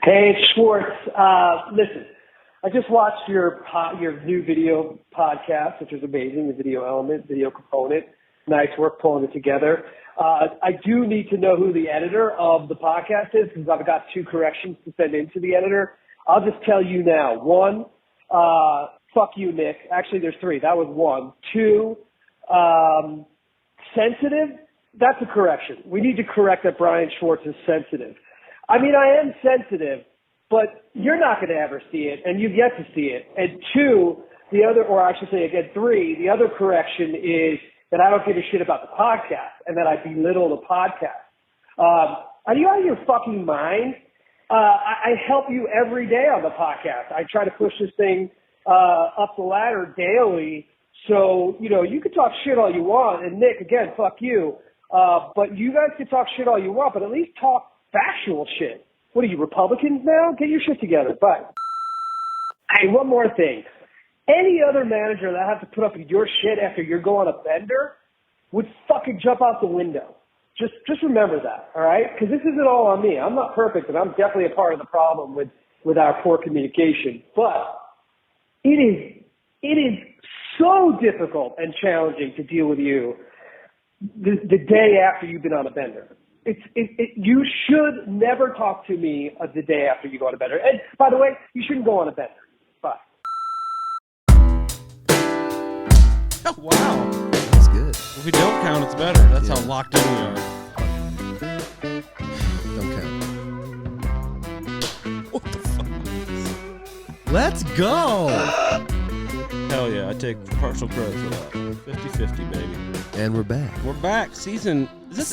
Hey, Schwartz. Listen, I just watched your new video podcast, which was amazing. The video element, video component. Nice work pulling it together. I do need to know who the editor of the podcast is because I've got 2 corrections to send into the editor. I'll just tell you now. 1, fuck you, Nick. Actually, there's 3. That was 1. 2, sensitive. That's a correction. We need to correct that Brian Schwartz is sensitive. I mean, I am sensitive, but you're not going to ever see it, and you've yet to see it. And 2, the other, or I should say again 3, the other correction is that I don't give a shit about the podcast and that I belittle the podcast. Are you out of your fucking mind? I help you every day on the podcast. I try to push this thing up the ladder daily. So, you can talk shit all you want. And Nick, again, fuck you. But you guys can talk shit all you want, but at least talk factual shit. What are you, Republicans now? Get your shit together. Bye. Hey, one more thing. Any other manager that has to put up with your shit after you're going a bender would fucking jump out the window. Just remember that, all right? Because this isn't all on me. I'm not perfect, and I'm definitely a part of the problem with our poor communication. But it is so difficult and challenging to deal with you the day after you've been on a bender. You should never talk to me the day after you go on a bender. And by the way, you shouldn't go on a bender. Bye. Oh, wow. That's good. If we don't count, it's better. That's how locked in we are. Don't count. What the fuck? Let's go. Hell yeah, I take partial credit for that. 50-50, baby. And we're back. We're back. Is this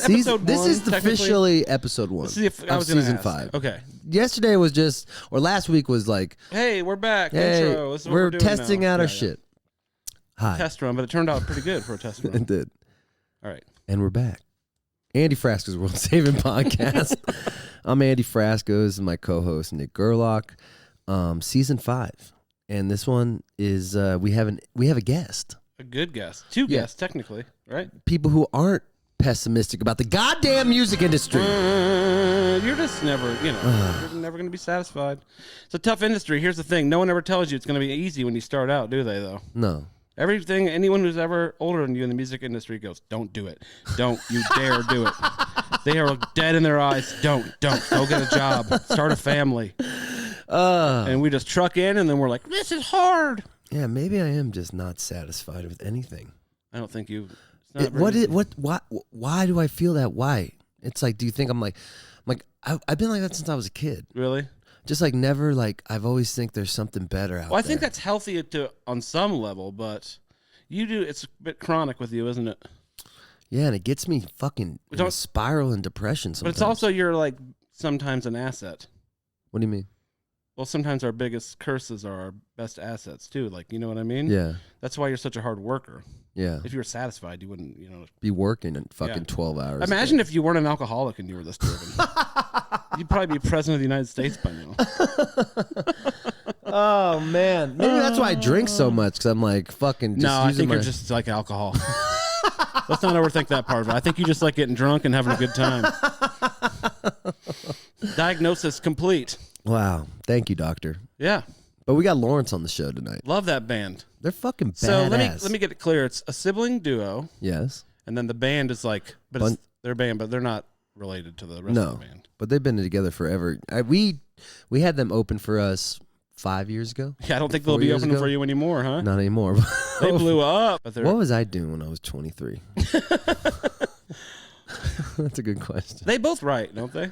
episode 1? This is officially episode 1 I of was season ask. 5. Okay. Yesterday was last week was like, hey, we're back. hey, Intro. This is what we're doing testing now. out our shit. Hi. Test run, but it turned out pretty good for a test run. It did. All right. And we're back. Andy Frasco's World Saving Podcast. I'm Andy Frasco. This is my co-host, Nick Gerlach. Season 5. And this one is we have a guest. A good guest. 2 guests, technically, right? People who aren't pessimistic about the goddamn music industry. You're just never, you're never going to be satisfied. It's a tough industry. Here's the thing. No one ever tells you it's going to be easy when you start out, do they, though? No. Everything, anyone who's ever older than you in the music industry goes, don't do it. Don't you dare do it. They are dead in their eyes. Don't. Go get a job. Start a family. And we just truck in, and then we're like, this is hard. Yeah, maybe I am just not satisfied with anything. I don't think you. Why do I feel that? Why? It's like, do you think I'm like I've been like that since I was a kid. Really? Just like never like I've always think there's something better out there. Well, I think that's healthy on some level, but you do. It's a bit chronic with you, isn't it? Yeah, and it gets me fucking in a spiral and depression sometimes. But it's also you're like sometimes an asset. What do you mean? Well, sometimes our biggest curses are our best assets too. Like, you know what I mean? Yeah. That's why you're such a hard worker. Yeah. If you were satisfied, you wouldn't, be working in fucking 12 hours. Imagine if you weren't an alcoholic and you were this driven. You'd probably be president of the United States by now. Oh man, maybe that's why I drink so much because I'm like fucking. Just no, I think you're just like alcohol. Let's not overthink that part of it. I think you just like getting drunk and having a good time. Diagnosis complete. Wow. Thank you, doctor. Yeah. But we got Lorentz on the show tonight. Love that band. They're fucking badass. So let me get it clear. It's a sibling duo. Yes. And then the band is like, but it's their band, but they're not related to the rest of the band. But they've been together forever. We had them open for us 5 years ago. Yeah, I don't think they'll be opening for you anymore, huh? Not anymore. They blew up. But what was I doing when I was 23? That's a good question. They both write, don't they?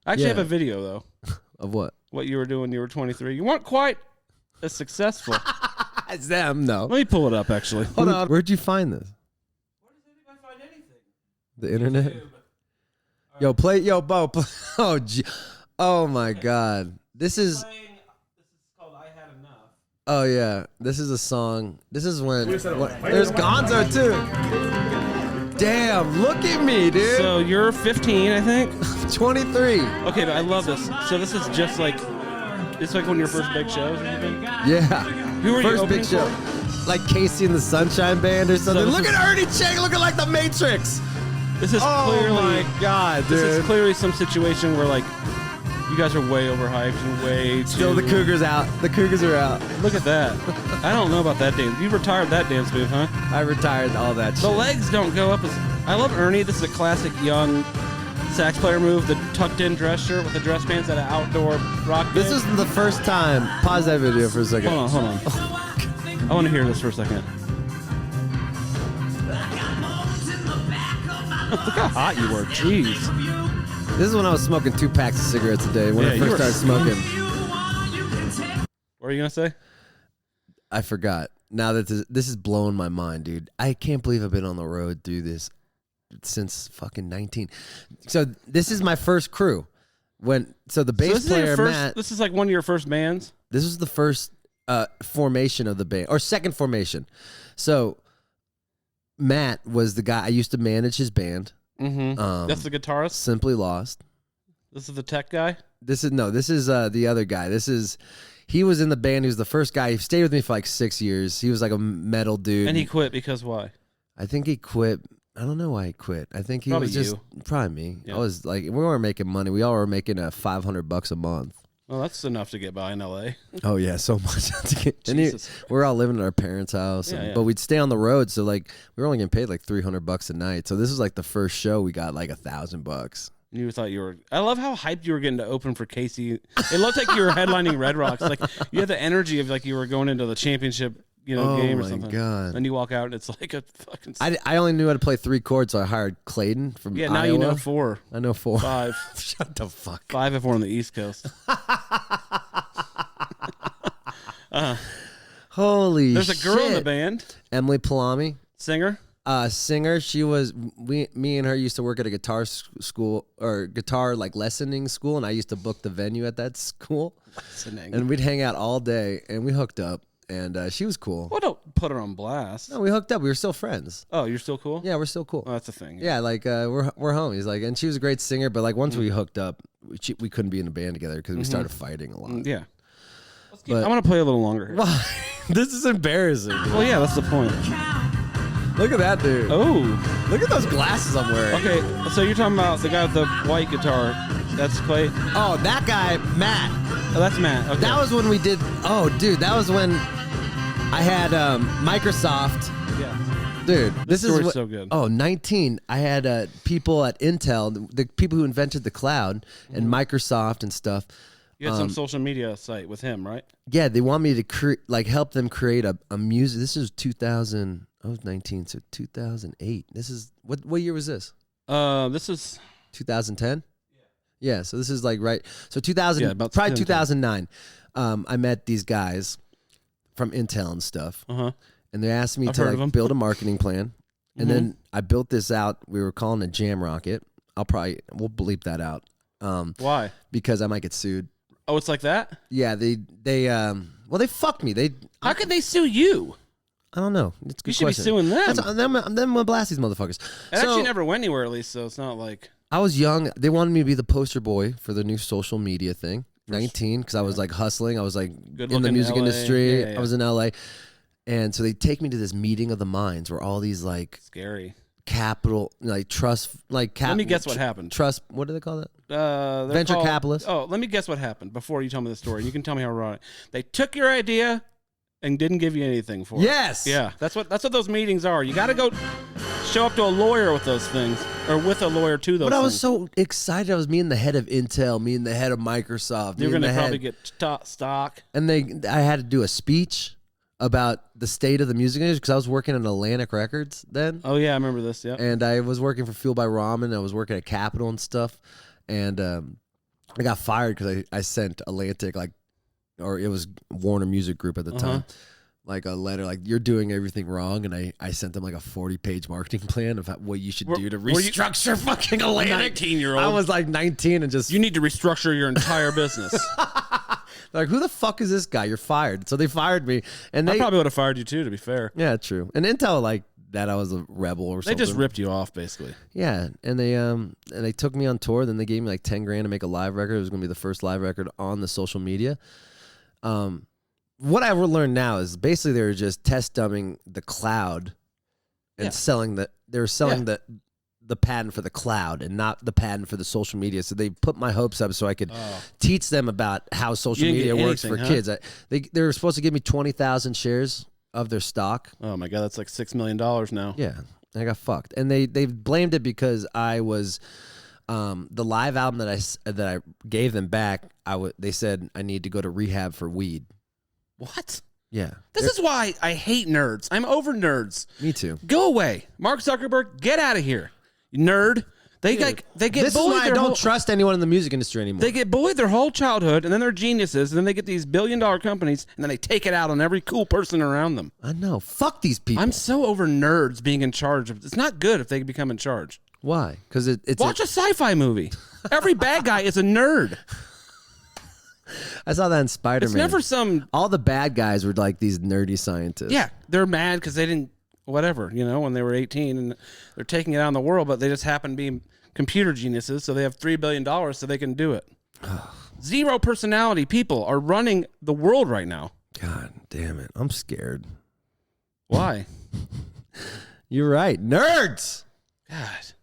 I actually have a video, though. Of what? What you were doing when you were 23. You weren't quite as successful. As them, no. Let me pull it up, actually. Hold on. Where'd you find this? Where does anybody find anything? The internet? Beau. Oh, my God. This is called I Had Enough. Oh, yeah. This is a song. This is when... there's Gonzo, too. Damn, look at me, dude. So you're 15, I think? 23. Okay, but I love this. So this is just like... It's like one of your first big shows or something? Yeah. Who are first you big show. Like Casey and the Sunshine Band or something. So look at Ernie Chang looking like the Matrix. This is clearly... Oh, my God, dude. This is clearly some situation where, like, You guys are way overhyped and way too... Still, the Cougars out. The Cougars are out. Look at that. I don't know about that dance. You retired that dance move, huh? I retired all that shit. The legs don't go up as... I love Ernie. This is a classic young sax player move. The tucked-in dress shirt with the dress pants at an outdoor rock band. This is the first time. Pause that video for a second. Hold on. I want to hear this for a second. Look how hot you were. Jeez. This is when I was smoking 2 packs of cigarettes a day when I first started smoking. What were you going to say? I forgot. Now that this is blowing my mind, dude. I can't believe I've been on the road through this since fucking 19. So this is my first crew. The bass player, Matt. This is like one of your first bands? This was the first formation of the band, or second formation. So Matt was the guy. I used to manage his band. Mm-hmm. That's the guitarist? Simply Lost. This is the tech guy? This is the other guy. He was in the band. He was the first guy. He stayed with me for like 6 years. He was like a metal dude. And he quit because why? I think he quit. I don't know why he quit. I think he probably was just probably me. Yeah. I was like, we weren't making money. We all were making $500 a month. Well, that's enough to get by in LA. Oh yeah, so much. We're all living in our parents' house, but we'd stay on the road. So like, we were only getting paid like $300 a night. So this was like the first show we got like $1,000. You thought you were... I love how hyped you were getting to open for Casey. It looked like you were headlining Red Rocks. Like, you had the energy of like you were going into the championship, game or something. Oh, my God. And you walk out and it's like a fucking... I only knew how to play 3 chords, so I hired Clayton from Iowa. Now you know 4. I know 4. 5. Shut the fuck. 5 if we're on the East Coast. Holy shit. There's a girl in the band. Emily Palami. Singer? Singer. She was me and her used to work at a guitar school or guitar like lessoning school, and I used to book the venue at that school. Lessoning. And we'd hang out all day, and we hooked up, and she was cool. Well, don't put her on blast. No, we hooked up. We were still friends. Oh, you're still cool? Yeah, we're still cool. Oh, that's the thing. Yeah, like we're homies. Like, and she was a great singer, but like once we hooked up, we couldn't be in a band together because we started fighting a lot. Yeah. I want to play a little longer here. Why? This is embarrassing. Dude. Well, yeah, that's the point. Look at that dude. Oh. Look at those glasses I'm wearing. Okay, so you're talking about the guy with the white guitar. That's Clay? Oh, that guy, Matt. Oh, that's Matt. Okay. That was when we did... Oh, dude, that was when I had Microsoft. Yeah. Dude, this is what, so good. Oh, 19. I had people at Intel, the people who invented the cloud and Microsoft and stuff. You had some social media site with him, right? Yeah, they want me to help them create a music. This is 2000... I was 19, so 2008. This is what year was this? This is 2010. Yeah, so this is like right. So 2000, probably 2009. I met these guys from Intel and stuff, and they asked me to like build a marketing plan, and then I built this out. We were calling it Jam Rocket. We'll bleep that out. Why? Because I might get sued. Oh, it's like that? Yeah, they fucked me. How could they sue you? I don't know. It's a good you should question. be suing them. I'm gonna blast these motherfuckers. It actually never went anywhere, at least, so it's not like... I was young. They wanted me to be the poster boy for the new social media thing. 19, because I was like hustling. I was like in the music industry. Yeah. I was in LA. And so they take me to this meeting of the minds where all these like... Scary. Capital, like trust, like... Let me guess what happened. Trust, what do they call that? Venture capitalists. Oh, let me guess what happened before you tell me the story. You can tell me how wrong. They took your idea... and didn't give you anything for it. Yes. Yeah, that's what those meetings are. You got to go show up to a lawyer with those things, or with a lawyer to those things. But I was so excited. I was meeting the head of Intel, meeting the head of Microsoft. You're going to probably get stock. And I had to do a speech about the state of the music industry because I was working at Atlantic Records then. Oh, yeah, I remember this, yeah. And I was working for Fuel by Ramen. I was working at Capitol and stuff. And I got fired because I sent Atlantic, like, or it was Warner Music Group at the time, like a letter, like, you're doing everything wrong. And I sent them like a 40-page marketing plan of what you should do to restructure fucking Atlantic. 19-year-old. I was like 19 and just... You need to restructure your entire business. Like, who the fuck is this guy? You're fired. So they fired me. And I probably would have fired you too, to be fair. Yeah, true. And Intel, like, that I was a rebel or something. They just ripped you off, basically. Yeah, and they took me on tour. Then they gave me like $10,000 to make a live record. It was going to be the first live record on the social media. What I learned now is basically they were just test dumbing the cloud and selling the the patent for the cloud and not the patent for the social media. So they put my hopes up so I could teach them about how social media works for kids. They were supposed to give me 20,000 shares of their stock. Oh my God, that's like $6 million now. Yeah, I got fucked, and they blamed it because I was the live album that I gave them back. They said I need to go to rehab for weed. What? Yeah. This is why I hate nerds. I'm over nerds. Me too. Go away. Mark Zuckerberg, get out of here. You nerd. They get this bullied. Is why I don't trust anyone in the music industry anymore. They get bullied their whole childhood, and then they're geniuses, and then they get these billion-dollar companies, and then they take it out on every cool person around them. I know. Fuck these people. I'm so over nerds being in charge. It's not good if they become in charge. Why? Because it's Watch a sci-fi movie. Every bad guy is a nerd. I saw that in Spider-Man. It's never some... All the bad guys were like these nerdy scientists. Yeah, they're mad because they didn't... Whatever, when they were 18, and they're taking it out in the world, but they just happen to be computer geniuses, so they have $3 billion so they can do it. Zero personality people are running the world right now. God damn it. I'm scared. Why? You're right. Nerds! God.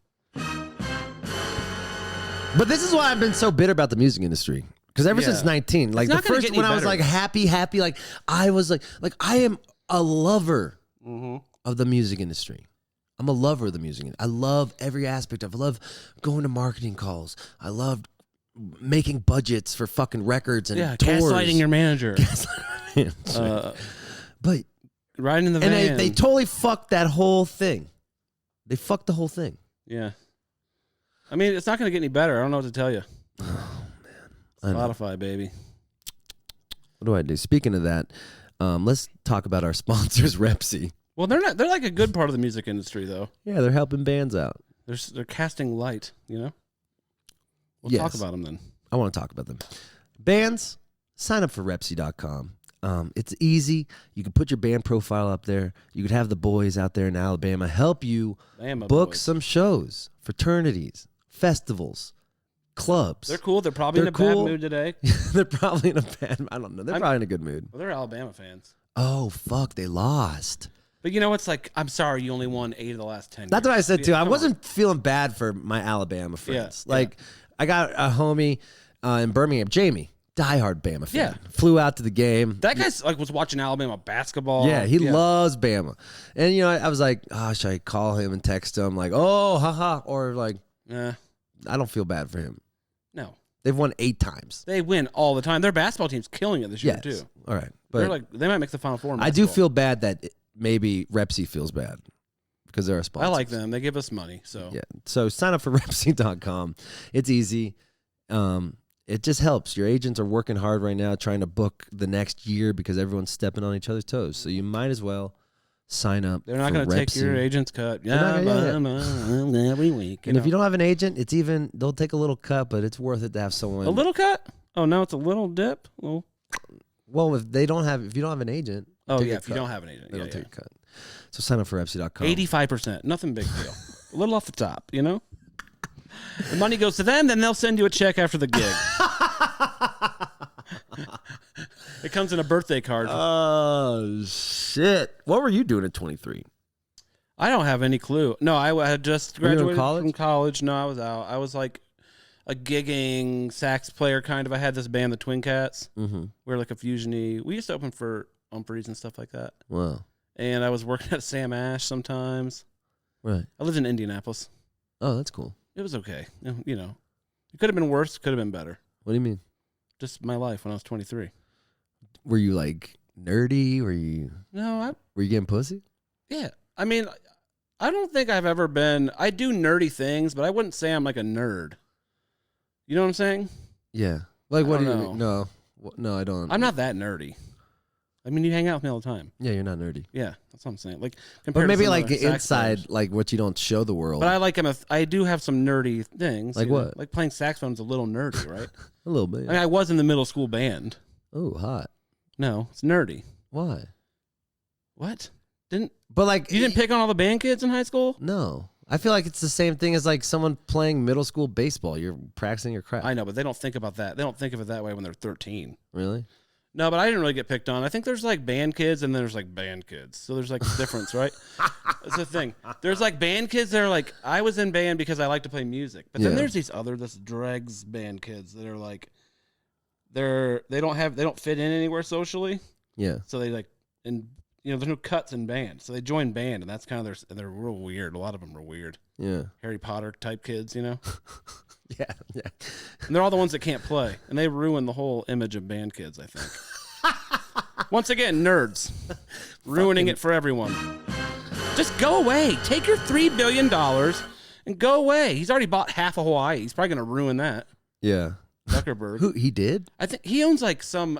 But this is why I've been so bitter about the music industry. Because ever since 19, like the first when I was like happy, like I was like I am a lover of the music industry. I'm a lover of the music industry. I love every aspect of it. I love going to marketing calls. I love making budgets for fucking records and tours. Gaslighting your manager. But riding in the van. And they totally fucked that whole thing. They fucked the whole thing. Yeah. I mean, it's not going to get any better. I don't know what to tell you. Oh, man. Spotify, baby. What do I do? Speaking of that, let's talk about our sponsors, Repsy. Well, they're not. They're like a good part of the music industry, though. Yeah, they're helping bands out. They're casting light, We'll talk about them then. I want to talk about them. Bands, sign up for Repsy.com. It's easy. You can put your band profile up there. You could have the boys out there in Alabama help you book some shows, fraternities, festivals, clubs. They're cool. They're probably in a bad mood today. They're probably in a bad. I don't know. They're probably in a good mood. Well, they're Alabama fans. Oh fuck! They lost. But it's like, I'm sorry, you only won 8 of the last 10 That's years. what I said too. I wasn't feeling bad for my Alabama friends. I got a homie in Birmingham, Jamie, diehard Bama fan. Yeah. Flew out to the game. That guy's was watching Alabama basketball. Yeah, he loves Bama. And I was like, should I call him and text him like, oh, haha, or like, I don't feel bad for him. No. They've won 8 times. They win all the time. Their basketball team's killing it this year too. All right. But they might make the Final Four. I do feel bad that maybe Repsy feels bad because they're a sponsor. I like them. They give us money. So yeah. So sign up for Repsy.com. It's easy. It just helps. Your agents are working hard right now trying to book the next year because everyone's stepping on each other's toes. So you might as well sign up. They're not going to take your agent's cut. Every week. And if you don't have an agent, they'll take a little cut, but it's worth it to have someone. A little cut? Oh, no, it's a little dip? Well, if you don't have an agent. Oh, yeah, if you don't have an agent. They don't take a cut. So sign up for Repsy.com. 85%. Nothing big deal. A little off the top, The money goes to them, then they'll send you a check after the gig. It comes in a birthday card. Oh, shit. What were you doing at 23? I don't have any clue. No, I had just graduated from college. No, I was out. I was like a gigging sax player kind of. I had this band, the Twin Cats. Mm-hmm. We were like a fusion-y. We used to open for Humphreys and stuff like that. Wow. And I was working at Sam Ash sometimes. Right. I lived in Indianapolis. Oh, that's cool. It was okay. It could have been worse. Could have been better. What do you mean? Just my life when I was 23. Were you like nerdy? Were you getting pussy? Yeah. I mean, I don't think I've ever been. I do nerdy things, but I wouldn't say I'm like a nerd. You know what I'm saying? Yeah. Like, what do you mean? No, I don't. I'm not that nerdy. I mean, you hang out with me all the time. Yeah, you're not nerdy. Yeah, that's what I'm saying. Like, but maybe like inside, players. Like what you don't show the world. But I do have some nerdy things. Like what? Like playing saxophone's a little nerdy, right? A little bit. I mean, I was in the middle school band. Oh, hot. No, it's nerdy. Why? What? But like you didn't pick on all the band kids in high school? No. I feel like it's the same thing as like someone playing middle school baseball. You're practicing your craft. I know, but they don't think about that. They don't think of it that way when they're 13. Really? No, but I didn't really get picked on. I think there's like band kids and then there's like band kids. So there's like a difference, right? That's the thing. There's like band kids that are like, I was in band because I like to play music. But then there's these other dregs band kids that are like, they don't fit in anywhere socially. Yeah. So they like, and there's no cuts in band. So they join band and that's kind of they're real weird. A lot of them are weird. Yeah. Harry Potter type kids, Yeah. And they're all the ones that can't play. And they ruin the whole image of band kids, I think. Once again, nerds. Ruining it for everyone. Just go away. Take your $3 billion and go away. He's already bought half of Hawaii. He's probably going to ruin that. Yeah. Zuckerberg. Who, he did? I think he owns like some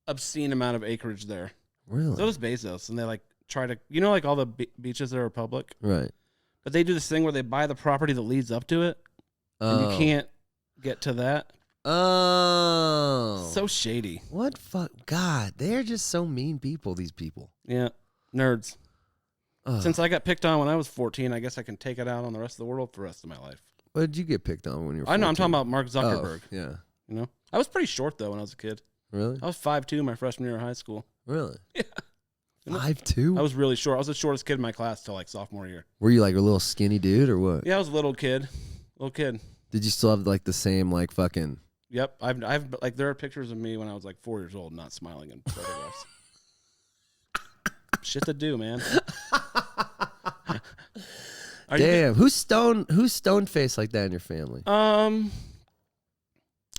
obscene amount of acreage there. Really? So does Bezos. And they like try to, like all the beaches that are public? Right. But they do this thing where they buy the property that leads up to it. And you can't get to that. Oh. So shady. What fuck? God, they're just so mean people, these people. Yeah. Nerds. Ugh. Since I got picked on when I was 14, I guess I can take it out on the rest of the world for the rest of my life. What did you get picked on when you were 14? I know, I'm talking about Mark Zuckerberg. Oh, yeah. I was pretty short, though, when I was a kid. Really? I was 5'2" my freshman year of high school. Really? Yeah. 5'2"? I was really short. I was the shortest kid in my class till like sophomore year. Were you like a little skinny dude or what? Yeah, I was a little kid. Did you still have like the same like fucking... Yep. I've like there are pictures of me when I was like 4 years old not smiling in photographs. Shit to do, man. Damn, who's stone faced like that in your family?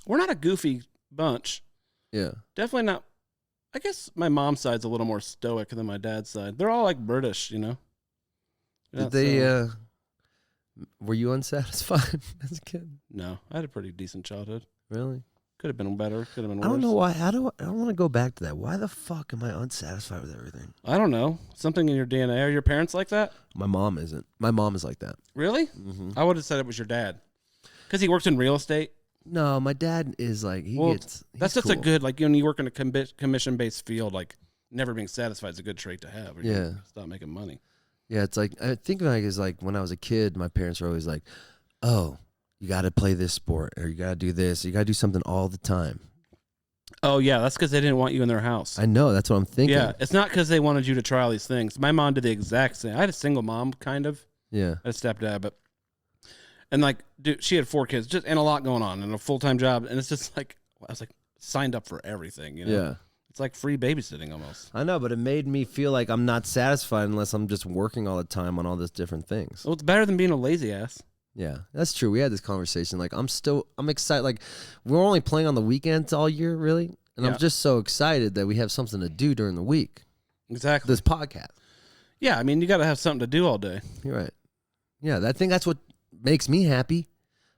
We're not a goofy bunch. Yeah. Definitely not. I guess my mom's side's a little more stoic than my dad's side. They're all like British, Did they were you unsatisfied as a kid? No, I had a pretty decent childhood. Really? Could have been better. Could have been worse. I don't know why. I don't want to go back to that. Why the fuck am I unsatisfied with everything? I don't know. Something in your DNA. Are your parents like that? My mom isn't. My mom is like that. Really? Mm-hmm. I would have said it was your dad. Because he works in real estate? No, my dad is like, that's just cool. a good, like, when you work in a commission-based field, like, never being satisfied is a good trait to have. Or Yeah. Stop making money. Yeah, it's like, I think like it's like when I was a kid, my parents were always like, oh, you got to play this sport or you got to do this. Or you got to do something all the time. Oh, yeah, that's because they didn't want you in their house. I know, that's what I'm thinking. Yeah, it's not because they wanted you to try all these things. My mom did the exact same. I had a single mom, kind of. Yeah. I had a stepdad, but... And, like, dude, she had 4 kids, and a lot going on, and a full-time job, and it's just, like, I was, like, signed up for everything, Yeah. It's like free babysitting almost. I know, but it made me feel like I'm not satisfied unless I'm just working all the time on all these different things. Well, it's better than being a lazy ass. Yeah, that's true. We had this conversation. Like, I'm excited. Like, we're only playing on the weekends all year, really. And I'm just so excited that we have something to do during the week. Exactly. This podcast. Yeah, I mean, you got to have something to do all day. You're right. Yeah, I think that's what makes me happy.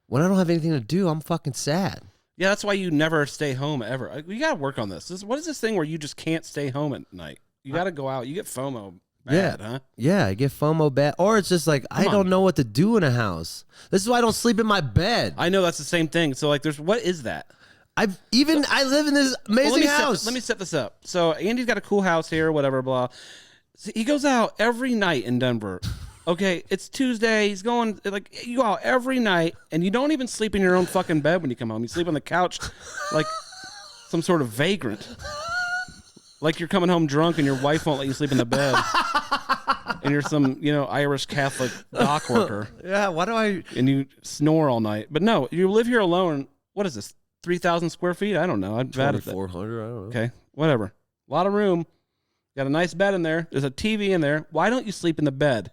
When I don't have anything to do, I'm fucking sad. Yeah, that's why you never stay home ever. You got to work on this. What is this thing where you just can't stay home at night? You got to go out. You get FOMO bad, huh? Yeah, I get FOMO bad. Or it's just like, I don't know what to do in a house. This is why I don't sleep in my bed. I know that's the same thing. So, like, what is that? I live in this amazing house. Let me set this up. So, Andy's got a cool house here, whatever, blah. So he goes out every night in Denver. Okay, it's Tuesday. He's going, like, you go out every night, and you don't even sleep in your own fucking bed when you come home. You sleep on the couch like some sort of vagrant. Like you're coming home drunk, and your wife won't let you sleep in the bed. And you're some, Irish Catholic dock worker. Yeah, why do I... And you snore all night. But no, you live here alone. What is this, 3,000 square feet? I don't know. I'm bad at that. 2,400, I don't know. Okay, whatever. A lot of room. Got a nice bed in there. There's a TV in there. Why don't you sleep in the bed?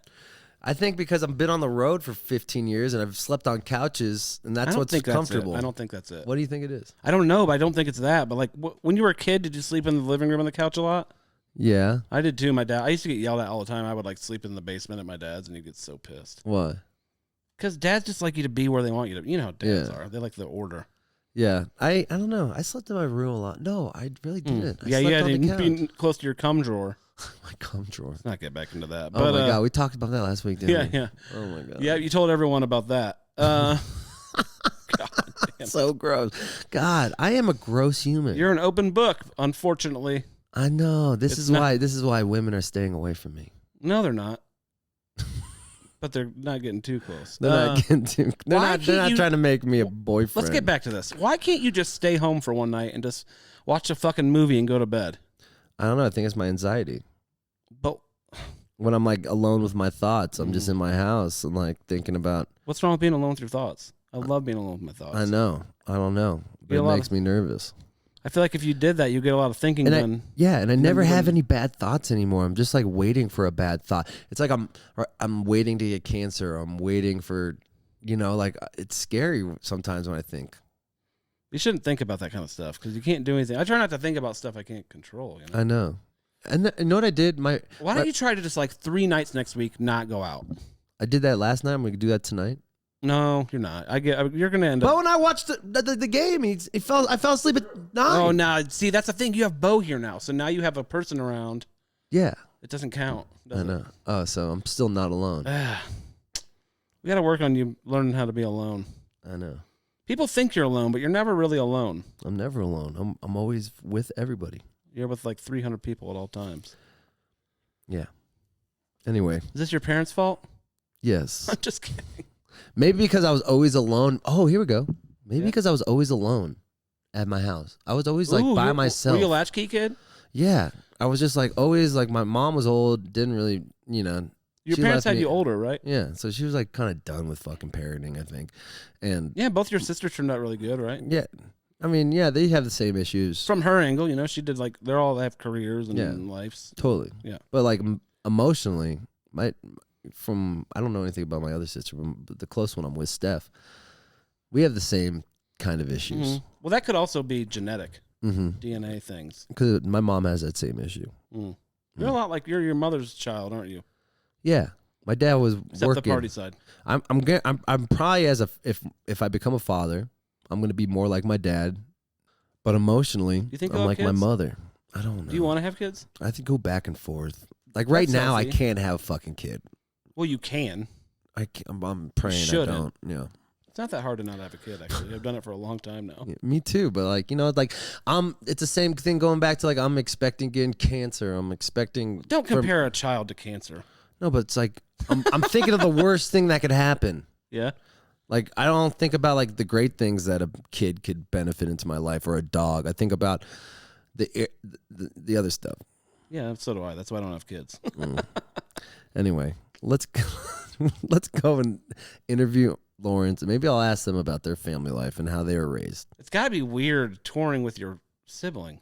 I think because I've been on the road for 15 years and I've slept on couches, and that's what's comfortable. I don't think that's it. What do you think it is? I don't know, but I don't think it's that. But like when you were a kid, did you sleep in the living room on the couch a lot? Yeah. I did too. I used to get yelled at all the time. I would like sleep in the basement at my dad's, and he'd get so pissed. Why? Because dads just like you to be where they want you to. You know how dads are. They like the order. Yeah. I don't know. I slept in my room a lot. No, I really didn't. Yeah, you had to be close to your cum drawer. My cum drawer. Let's not get back into that. Oh my God, we talked about that last week, didn't we? Yeah. Oh my God. Yeah, you told everyone about that. God, so gross. God, I am a gross human. You're an open book, unfortunately. I know. This is why women are staying away from me. No, they're not. But they're not getting too close. They're not getting too. They're not trying to make me a boyfriend. Let's get back to this. Why can't you just stay home for one night and just Watch a fucking movie and go to bed. I don't know. I think it's my anxiety. But when I'm like alone with my thoughts, I'm just in my house and like thinking about. What's wrong with being alone with your thoughts? I love being alone with my thoughts. I know. I don't know. But it makes me nervous. I feel like if you did that, you get a lot of thinking done. And I never have any bad thoughts anymore. I'm just like waiting for a bad thought. It's like I'm waiting to get cancer. I'm waiting for, like it's scary sometimes when I think. You shouldn't think about that kind of stuff because you can't do anything. I try not to think about stuff I can't control. I know. And you know what I did? Why don't you try to just like 3 nights next week not go out? I did that last night. I'm going to do that tonight. No, you're not. You're going to end up. But when I watched the game, I fell asleep at 9. Oh, no. See, that's the thing. You have Beau here now. So now you have a person around. Yeah. It doesn't count. I know. Oh, so I'm still not alone. We got to work on you learning how to be alone. I know. People think you're alone, but you're never really alone. I'm never alone. I'm always with everybody. You're with like 300 people at all times. Yeah. Anyway. Is this your parents' fault? Yes. I'm just kidding. Maybe because I was always alone. Oh, here we go. Maybe because I was always alone at my house. I was always like by myself. Were you a latchkey kid? Yeah. I was just like always like my mom was old, didn't really, Your parents had you older, right? Yeah. So she was like kind of done with fucking parenting, I think. And yeah, both your sisters turned out really good, right? Yeah. I mean, yeah, they have the same issues. From her angle, she did like, they have careers and lives. Totally. Yeah. But like emotionally, I don't know anything about my other sister, but the close one I'm with, Steph, we have the same kind of issues. Mm-hmm. Well, that could also be genetic, DNA things. Because my mom has that same issue. Mm. You're a lot like you're your mother's child, aren't you? Yeah, my dad was Except working. the party side. I'm probably if I become a father, I'm gonna be more like my dad, but emotionally, you think I'm like kids? my mother. I don't know. Do you want to have kids? I think go back and forth. Like right now, healthy. I can't have a fucking kid. Well, you can. I'm praying I don't. Yeah. It's not that hard to not have a kid, actually. I've done it for a long time now. Yeah, me too, but like, it's the same thing going back to like, I'm expecting getting cancer. I'm expecting. Don't compare a child to cancer. No, but it's like, I'm thinking of the worst thing that could happen. Yeah. Like, I don't think about like the great things that a kid could benefit into my life or a dog. I think about the other stuff. Yeah, so do I. That's why I don't have kids. Anyway, let's go and interview Lorentz, and maybe I'll ask them about their family life and how they were raised. It's got to be weird touring with your sibling.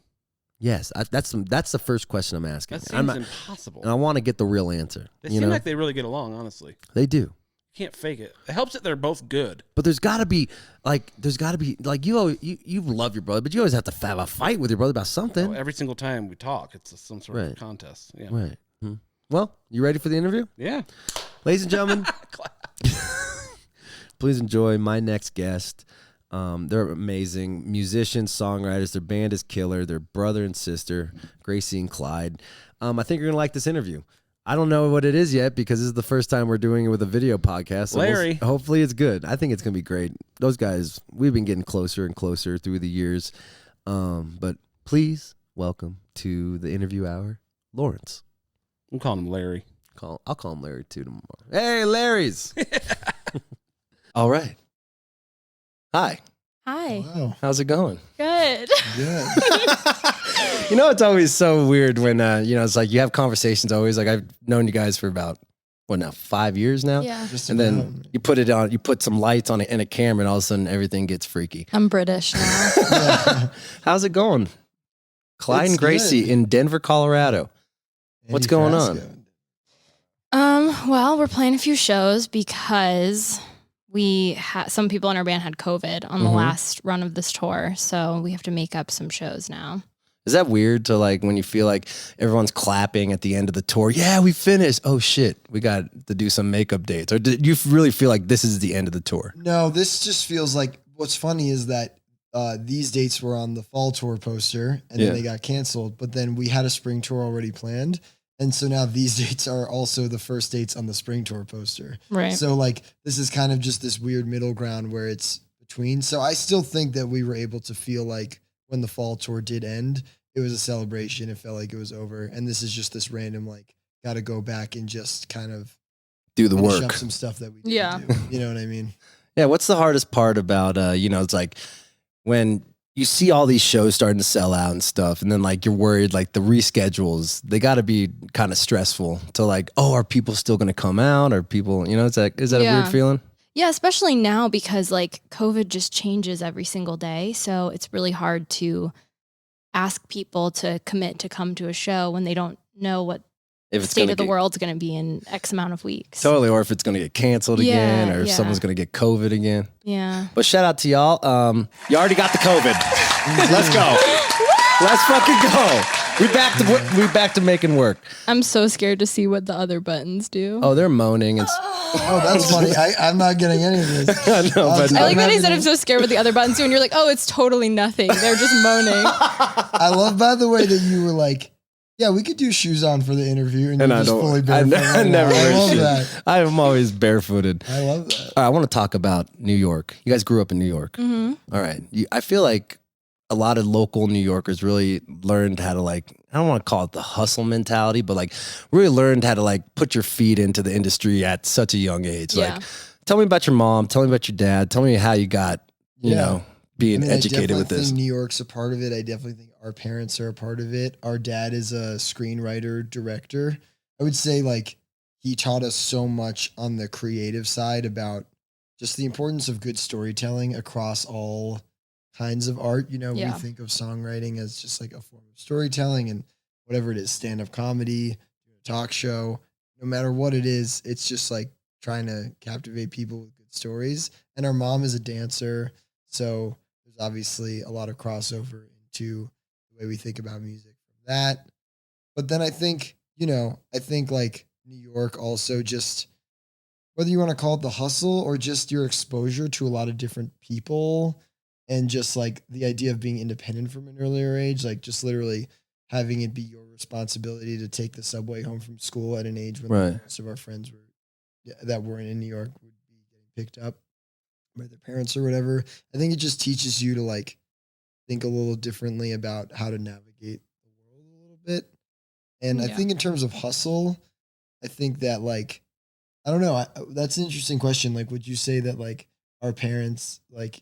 Yes, that's the first question I'm asking. That seems impossible. And I want to get the real answer. They seem like they really get along, honestly. They do. You can't fake it. It helps that they're both good. But there's got to be like you love your brother, but you always have to have a fight with your brother about something. Oh, every single time we talk, it's some sort of contest. Yeah. Right. Well, you ready for the interview? Yeah. Ladies and gentlemen, please enjoy my next guest. They're amazing musicians, songwriters. Their band is killer. They're brother and sister, Gracie and Clyde. I think you're going to like this interview. I don't know what it is yet because this is the first time we're doing it with a video podcast. So Larry. Hopefully it's good. I think it's going to be great. Those guys, we've been getting closer and closer through the years. But please welcome to the interview hour, Lorentz. I'm calling him Larry. I'll call him Larry too tomorrow. Hey, Larry's. All right. Hi. Hi. Wow. How's it going? Good. Good. It's always so weird when, it's like you have conversations always. Like I've known you guys for about, 5 years now? Yeah. And then you put it on, you put some lights on it and a camera and all of a sudden everything gets freaky. I'm British now. How's it going? Clyde and Gracie in Denver, Colorado. What's going on? Well, we're playing a few shows because we had some people in our band had COVID on the last run of this tour, so we have to make up some shows now. Is that weird to like when you feel like everyone's clapping at the end of the tour? Yeah, we finished. Oh shit, we got to do some makeup dates. Or did you really feel like this is the end of the tour? No, this just feels like what's funny is that these dates were on the fall tour poster and then they got canceled, but then we had a spring tour already planned. And so now these dates are also the first dates on the spring tour poster. Right. So like, this is kind of just this weird middle ground where it's between. So I still think that we were able to feel like when the fall tour did end, it was a celebration. It felt like it was over. And this is just this random, like, got to go back and just kind of do the work. Up some stuff that we didn't do. You know what I mean? Yeah. What's the hardest part about, it's like when you see all these shows starting to sell out and stuff, and then like you're worried like the reschedules, they got to be kind of stressful to like, oh, are people still going to come out? Are people, you know, is that a weird feeling? Yeah, especially now because like COVID just changes every single day. So it's really hard to ask people to commit to come to a show when they don't know what if the state of the world's going to be in X amount of weeks. Totally. Or if it's going to get canceled again, or if someone's going to get COVID again. Yeah. But shout out to y'all. You already got the COVID. Let's go. Let's fucking go. We back to making work. I'm so scared to see what the other buttons do. Oh, they're moaning. And oh, that's funny. I'm not getting any of this. I know, but I like that he said I'm so scared what the other buttons do, and you're like, oh, it's totally nothing. They're just moaning. I love, by the way, that you were like, yeah, we could do shoes on for the interview, and you're just fully barefooted. I never wear love shoes. that. I'm always barefooted. I love that. All right, I want to talk about New York. You guys grew up in New York. Mm-hmm. All right. I feel like a lot of local New Yorkers really learned how to like, I don't want to call it the hustle mentality, but like really learned how to like put your feet into the industry at such a young age. Yeah. Like, tell me about your mom. Tell me about your dad. Tell me how you got, you know, being educated with this. I think New York's a part of it. I definitely think our parents are a part of it. Our dad is a screenwriter, director. I would say like he taught us so much on the creative side about just the importance of good storytelling across all kinds of art. You know, we think of songwriting as just like a form of storytelling, and whatever it is, stand-up comedy, talk show, no matter what it is, it's just like trying to captivate people with good stories. And our mom is a dancer, so there's obviously a lot of crossover into the way we think about music from that. But then I think like New York also just, whether you want to call it the hustle or just your exposure to a lot of different people, and just like the idea of being independent from an earlier age, like just literally having it be your responsibility to take the subway home from school at an age when most of our friends that weren't in New York would be getting picked up by their parents or whatever. I think it just teaches you to like think a little differently about how to navigate the world a little bit. And I think in terms of hustle, I think that like, I don't know, that's an interesting question. Like, would you say that like our parents, like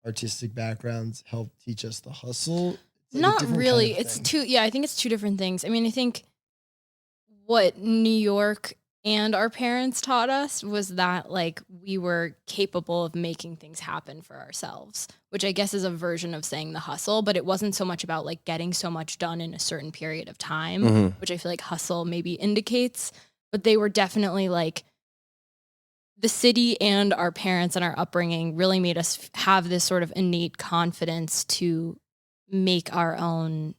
artistic backgrounds help teach us the hustle? Like not really. Kind of it's two. Yeah, I think it's two different things. I mean, I think what New York and our parents taught us was that like we were capable of making things happen for ourselves, which I guess is a version of saying the hustle, but it wasn't so much about like getting so much done in a certain period of time, which I feel like hustle maybe indicates, but they were definitely like the city and our parents and our upbringing really made us have this sort of innate confidence to make our own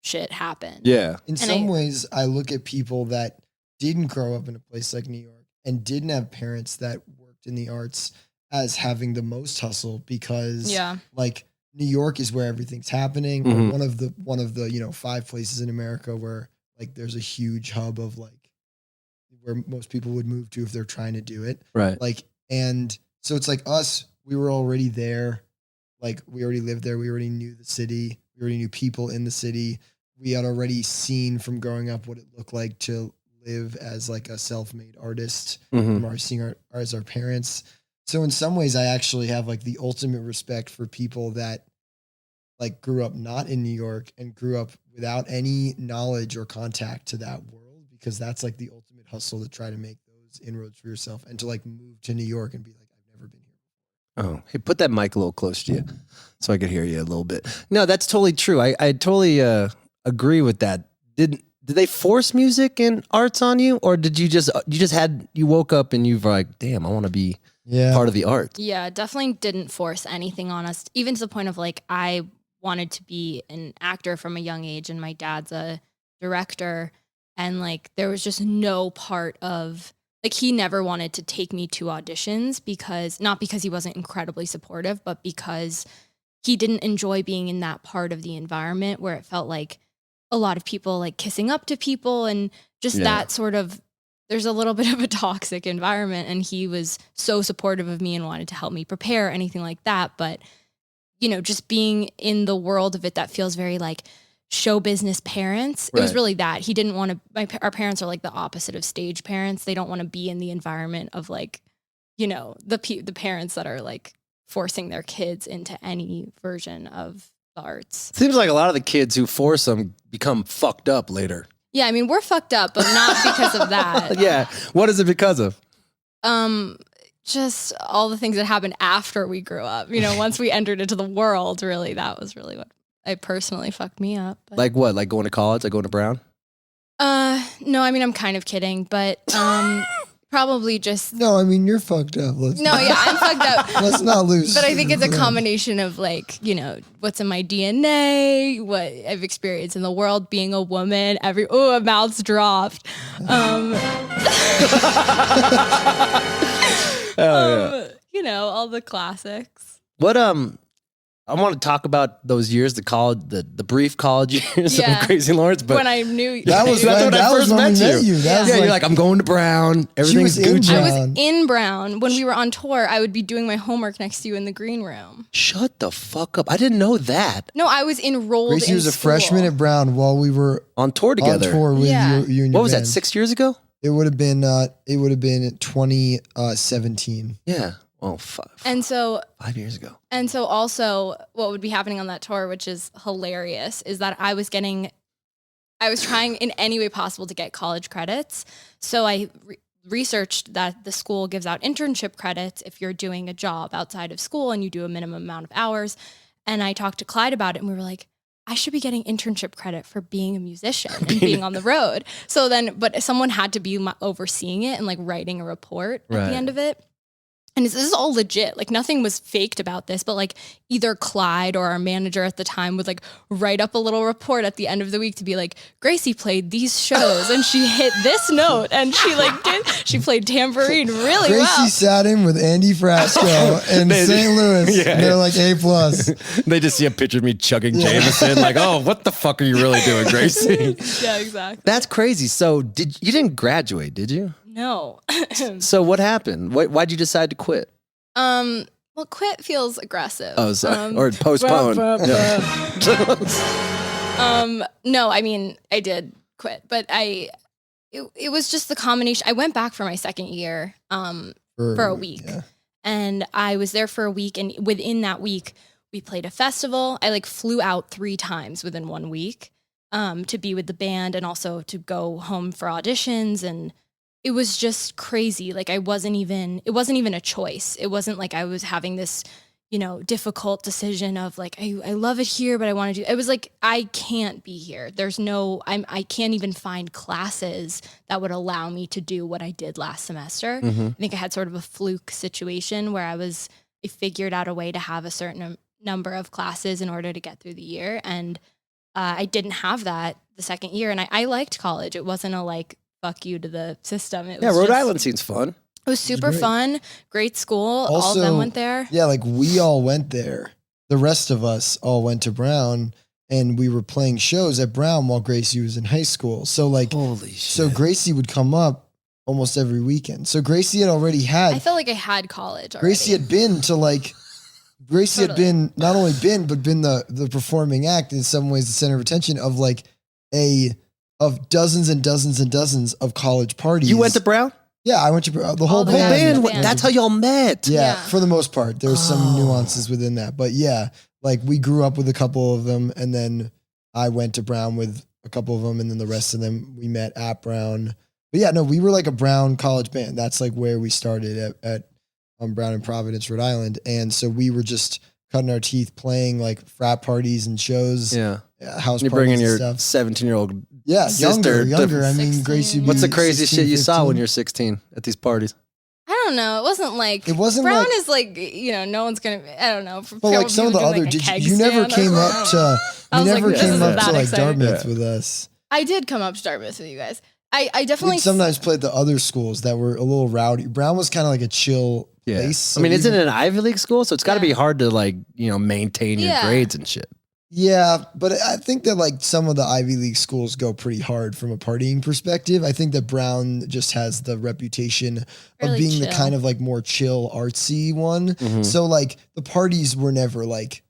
shit happen. Yeah. In some ways, I look at people that didn't grow up in a place like New York and didn't have parents that worked in the arts as having the most hustle, because like New York is where everything's happening. One of the 5 places in America where like there's a huge hub of like where most people would move to if they're trying to do it. Right. Like, and so it's like us, we were already there. Like we already lived there. We already knew the city. We already knew people in the city. We had already seen from growing up what it looked like to live as like a self-made artist from our seeing as our parents. So in some ways I actually have like the ultimate respect for people that like grew up not in New York and grew up without any knowledge or contact to that world, because that's like the ultimate hustle to try to make those inroads for yourself and to like move to New York and be like, I've never been here. Oh, hey, put that mic a little close to you so I could hear you a little bit. No, that's totally true. I totally agree with that. Did they force music and arts on you, or did you woke up and you were like, damn, I want to be part of the art? Yeah, definitely didn't force anything on us, even to the point of like, I wanted to be an actor from a young age and my dad's a director. And like, there was just no part of like, he never wanted to take me to auditions not because he wasn't incredibly supportive, but because he didn't enjoy being in that part of the environment where it felt like a lot of people like kissing up to people and just that sort of, there's a little bit of a toxic environment. And he was so supportive of me and wanted to help me prepare or anything like that. But, you know, just being in the world of it, that feels very like show business parents. It was really that he didn't want to, our parents are like the opposite of stage parents. They don't want to be in the environment of like, you know, the parents that are like forcing their kids into any version of the arts. Seems like a lot of the kids who force them become fucked up later. Yeah, I mean, we're fucked up, but not because of that. Yeah. What is it because of? Just all the things that happened after we grew up. You know, once we entered into the world, really, that was really what I personally fucked me up. But. Like what? Like going to college? Like going to Brown? No, I mean, I'm kind of kidding, but probably just. No, I mean, you're fucked up. I'm fucked up. Let's not lose. But I think it's a combination of like, you know, what's in my DNA, what I've experienced in the world, being a woman. A mouth's dropped. You know, all the classics. What I want to talk about those years, the brief college years of Crazy Lawrence. But when I knew that was when I first met you. You're like, I'm going to Brown. Everything's Gucci. I was in Brown when we were on tour. I would be doing my homework next to you in the green room. Shut the fuck up! I didn't know that. No, I was enrolled. Gracie was a freshman at Brown while we were on tour together. On tour with you and your what was band. that? 6 years ago? It would have been 2017. Yeah. Oh, 5 years ago. And so also what would be happening on that tour, which is hilarious, is that I was trying in any way possible to get college credits. So I researched that the school gives out internship credits if you're doing a job outside of school and you do a minimum amount of hours. And I talked to Clyde about it and we were like, I should be getting internship credit for being a musician and being on the road. So then, but someone had to be overseeing it and like writing a report at the end of it. And this is all legit. Like nothing was faked about this, but like either Clyde or our manager at the time would like write up a little report at the end of the week to be like, Gracie played these shows and she hit this note and she played tambourine really Gracie well. sat in with Andy Frasco in St. Louis. Yeah, they're like A+. They just see a picture of me chugging Jameson, like, oh, what the fuck are you really doing, Gracie? Yeah, exactly. That's crazy. So you didn't graduate, did you? No. So what happened? Why'd you decide to quit? Well, quit feels aggressive. Oh, sorry. Or postpone. No, I mean, I did quit, but it was just the combination. I went back for my second year for a week. Yeah. And I was there for a week, and within that week, we played a festival. I like flew out 3 times within 1 week to be with the band and also to go home for auditions, and it was just crazy. Like it wasn't even a choice. It wasn't like I was having this, you know, difficult decision of like, I love it here, but I want to do, it was like, I can't be here. I can't even find classes that would allow me to do what I did last semester. Mm-hmm. I think I had sort of a fluke situation where I figured out a way to have a certain number of classes in order to get through the year. And I didn't have that the second year. And I liked college. It wasn't a like, fuck you to the system. It was Rhode Island seems fun. It was super fun. Great school. Also, all of them went there. Yeah, like we all went there. The rest of us all went to Brown, and we were playing shows at Brown while Gracie was in high school. So like, holy shit. So Gracie would come up almost every weekend. So Gracie had already had. I felt like I had college already. Gracie had been to like. Gracie had been not only been the performing act, in some ways the center of attention of like of dozens and dozens and dozens of college parties. You went to Brown? Yeah, I went to the whole band. That's how y'all met. Yeah, for the most part. There's some nuances within that. But yeah, like we grew up with a couple of them, and then I went to Brown with a couple of them, and then the rest of them we met at Brown. But yeah, no, we were like a Brown college band. That's like where we started at Brown in Providence, Rhode Island. And so we were just cutting our teeth playing like frat parties and shows. Yeah. House You're parties bringing your stuff. 17-year-old Yeah, sister. younger. I mean, Gracie. What's the craziest 16, shit you 15? saw when you're 16 at these parties? I don't know. It wasn't like Brown is like, you know, no one's gonna. I don't know. But like some of the other, you never came up to like Dartmouth with us. I did come up to Dartmouth with you guys. I definitely sometimes played the other schools that were a little rowdy. Brown was kind of like a chill place. So I mean, isn't it an Ivy League school? So it's got to be hard to like, you know, maintain your grades and shit. Yeah, but I think that like some of the Ivy League schools go pretty hard from a partying perspective. I think that Brown just has the reputation of being the kind of like more chill, artsy one. Mm-hmm. So like the parties were never like,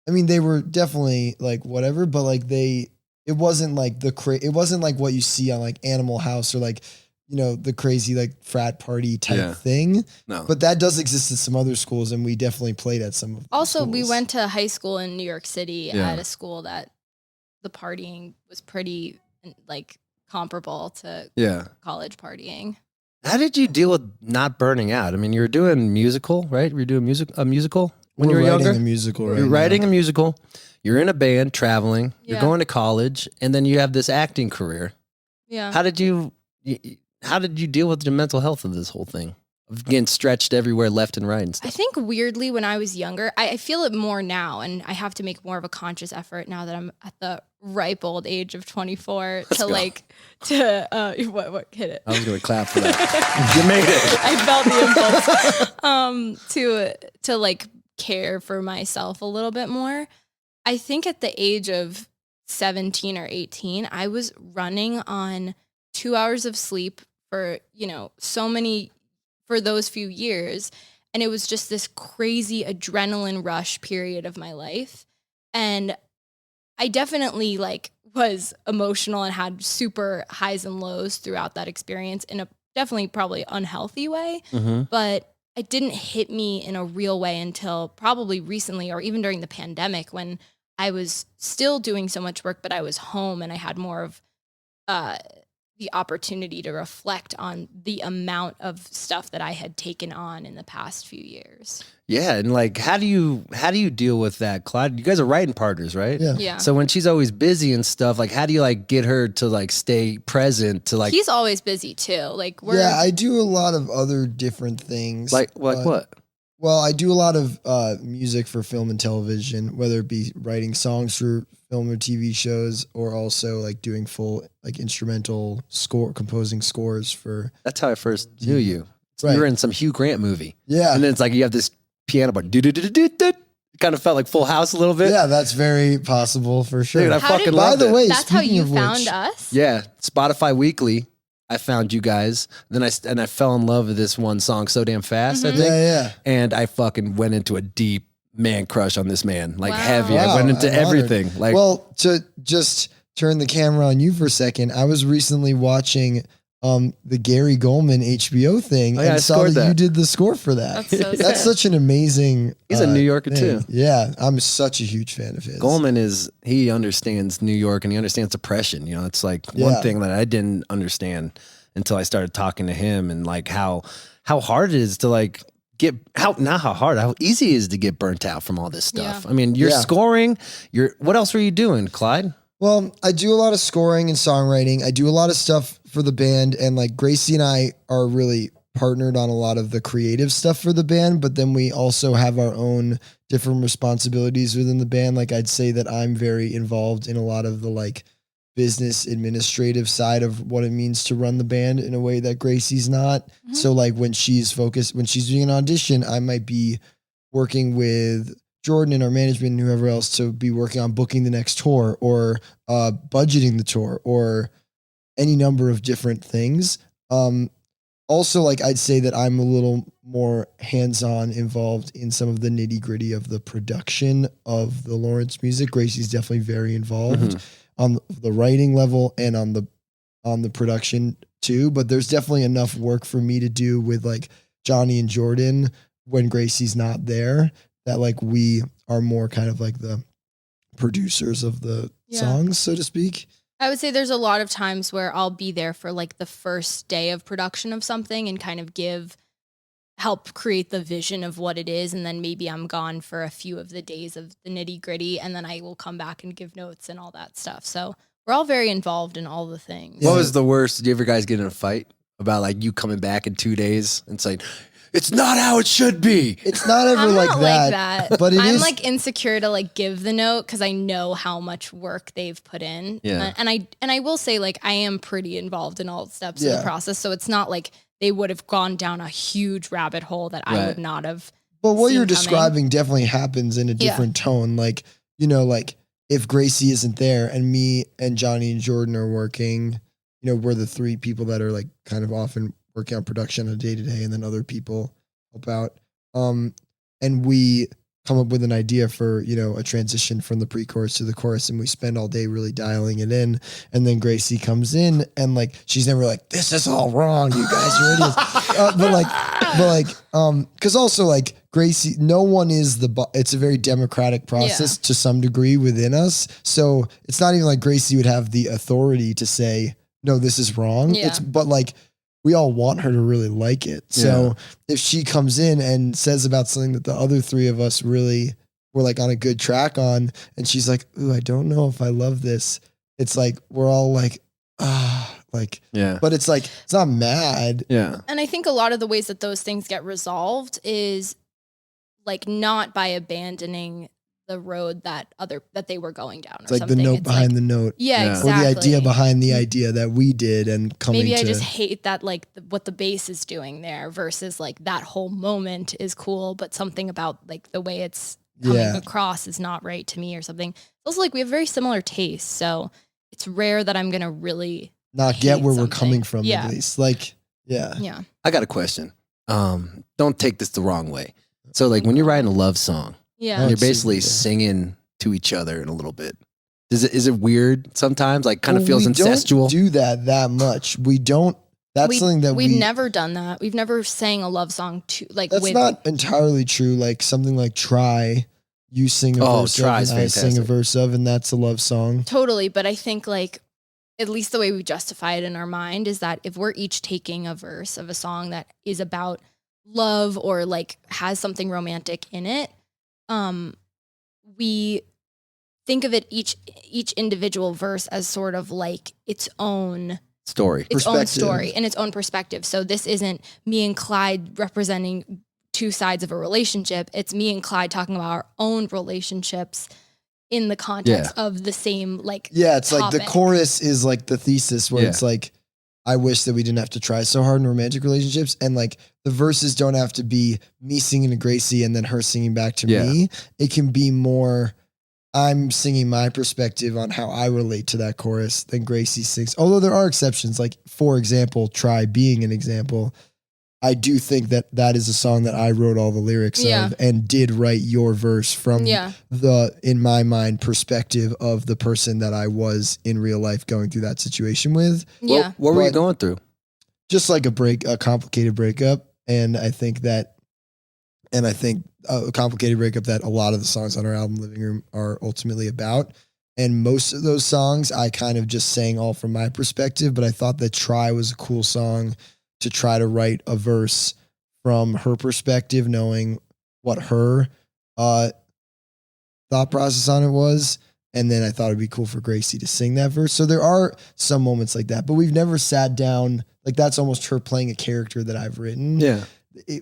I mean, they were definitely like whatever, but like it wasn't like it wasn't like what you see on like Animal House or like the crazy like frat party type Yeah. thing. No. But that does exist at some other schools, and we definitely played at some of the Also, we schools. went to high school in New York City Yeah. at a school that the partying was pretty like comparable to college partying. How did you deal with not burning out? I mean, you were doing musical, right? You were doing a musical when you were writing younger? a musical right You're writing now. a musical. You're in a band, traveling. You're Yeah. going to college, and then you have this acting career. Yeah. How did you deal with the mental health of this whole thing? Of getting stretched everywhere, left and right and I stuff. think weirdly when I was younger, I feel it more now, and I have to make more of a conscious effort now that I'm at the ripe old age of 24 Let's to go. like to what hit it. I was going to clap for that. You made it. I felt the impulse to like care for myself a little bit more. I think at the age of 17 or 18, I was running on 2 hours of sleep for, for those few years. And it was just this crazy adrenaline rush period of my life. And I definitely like was emotional and had super highs and lows throughout that experience in a definitely probably unhealthy way. Mm-hmm. But it didn't hit me in a real way until probably recently, or even during the pandemic, when I was still doing so much work, but I was home and I had more of the opportunity to reflect on the amount of stuff that I had taken on in the past few years. Yeah, and like, how do you deal with that, Clyde? You guys are writing partners, right? Yeah. Yeah. So when she's always busy and stuff, like, how do you like get her to like stay present to like He's always busy too. Like Yeah, I do a lot of other different things. what? Well, I do a lot of music for film and television, whether it be writing songs for film or TV shows, or also like doing full like instrumental score, composing scores for. That's how I first knew you. So Right. you were in some Hugh Grant movie, Yeah, and then it's like you have this piano bar. It kind of felt like Full House a little bit. yeah, that's very possible for sure. Dude, I How fucking did- loved By the it. way, That's how speaking you of found which, us? Yeah, Spotify Weekly. I found you guys. Then I fell in love with this one song so damn fast. I Mhm. think. Yeah, And I fucking went into a deep man crush on this man, like Wow. heavy. I Wow, went into I'm honored. everything. Like, well, to just turn the camera on you for a second, I was recently watching the Gary Goldman HBO thing Oh, yeah, I and saw scored that you that. did the score for that. That's so That's sick. such an amazing. He's a New Yorker thing. too. Yeah, I'm such a huge fan of his. Goldman he understands New York and he understands depression. You know, it's like one Yeah. thing that I didn't understand until I started talking to him, and like how hard it is to like how easy it is to get burnt out from all this stuff. Yeah. I mean, you're Yeah. scoring. What else were you doing, Clyde? Well, I do a lot of scoring and songwriting. I do a lot of stuff for the band, and like Gracie and I are really partnered on a lot of the creative stuff for the band, but then we also have our own different responsibilities within the band. Like I'd say that I'm very involved in a lot of the like business administrative side of what it means to run the band in a way that Gracie's not. Mhm. So like when she's doing an audition, I might be working with Jordan and our management and whoever else to be working on booking the next tour or budgeting the tour or any number of different things. Also, like I'd say that I'm a little more hands-on involved in some of the nitty-gritty of the production of the Lorentz music. Gracie's definitely very involved on the writing level and on the production too. But there's definitely enough work for me to do with like Johnny and Jordan when Gracie's not there, that like we are more kind of like the producers of the Yeah. songs, so to speak. I would say there's a lot of times where I'll be there for like the first day of production of something and kind of help create the vision of what it is. And then maybe I'm gone for a few of the days of the nitty gritty. And then I will come back and give notes and all that stuff. So we're all very involved in all the things. Yeah. What was the worst? Did you ever guys get in a fight about like you coming back in 2 days and saying, it's not how it should be? It's not ever I'm like not that, like that. but it I'm is- like insecure to like give the note because I know how much work they've put in. Yeah. And I will say like I am pretty involved in all steps of Yeah. the process. So it's not like they would have gone down a huge rabbit hole that I Right. would not have. But what seen you're coming. describing definitely happens in a different tone. Like, you know, like if Gracie isn't there and me and Johnny and Jordan are working, you know, we're the three people that are like kind of often working on production on a day to day, and then other people help out. And we come up with an idea for, a transition from the pre-chorus to the chorus, and we spend all day really dialing it in. And then Gracie comes in and like, she's never like, this is all wrong, you guys are idiots. Cause also like Gracie, no one is it's a very democratic process to some degree within us. So it's not even like Gracie would have the authority to say, no, this is wrong. Yeah. But like, we all want her to really like it. So if she comes in and says about something that the other three of us really were like on a good track on, and she's like, ooh, I don't know if I love this. It's like, we're all like, but it's like, it's not mad. Yeah. And I think a lot of the ways that those things get resolved is like not by abandoning the road that they were going down. It's like the note behind the note. Yeah, exactly. Or the idea behind the idea that we did and coming Maybe I just hate that like what the bass is doing there versus like that whole moment is cool, but something about like the way it's coming across is not right to me or something. It's also like we have very similar tastes, so it's rare that I'm gonna really not get where we're coming from at least. Like, yeah. I got a question. Don't take this the wrong way. So like when you're writing a love song, yeah, you're basically singing to each other in a little bit. Is it weird sometimes? Like kind of feels incestual. We don't do that much. We don't. That's something that we've never done that. We've never sang a love song to like. That's not entirely true. Like something like "Try," you sing a verse of, and I sing a verse of, and that's a love song. Totally, but I think like at least the way we justify it in our mind is that if we're each taking a verse of a song that is about love or like has something romantic in it, we think of it each individual verse as sort of like its own story, and its own perspective. So this isn't me and Clyde representing two sides of a relationship. It's me and Clyde talking about our own relationships in the context of the same like it's topic. like the chorus is like the thesis where it's like, I wish that we didn't have to try so hard in romantic relationships, and like the verses don't have to be me singing to Gracie and then her singing back to me. It can be more I'm singing my perspective on how I relate to that chorus than Gracie sings. Although there are exceptions, like for example, "Try" being an example. I do think that is a song that I wrote all the lyrics of and did write your verse from the, in my mind, perspective of the person that I was in real life going through that situation with. Yeah. What were you going through? Just like a complicated breakup. And I think a complicated breakup that a lot of the songs on our album Living Room are ultimately about. And most of those songs I kind of just sang all from my perspective, but I thought that "Try" was a cool song to try to write a verse from her perspective, knowing what her thought process on it was. And then I thought it'd be cool for Gracie to sing that verse. So there are some moments like that, but we've never sat down. Like that's almost her playing a character that I've written. Yeah.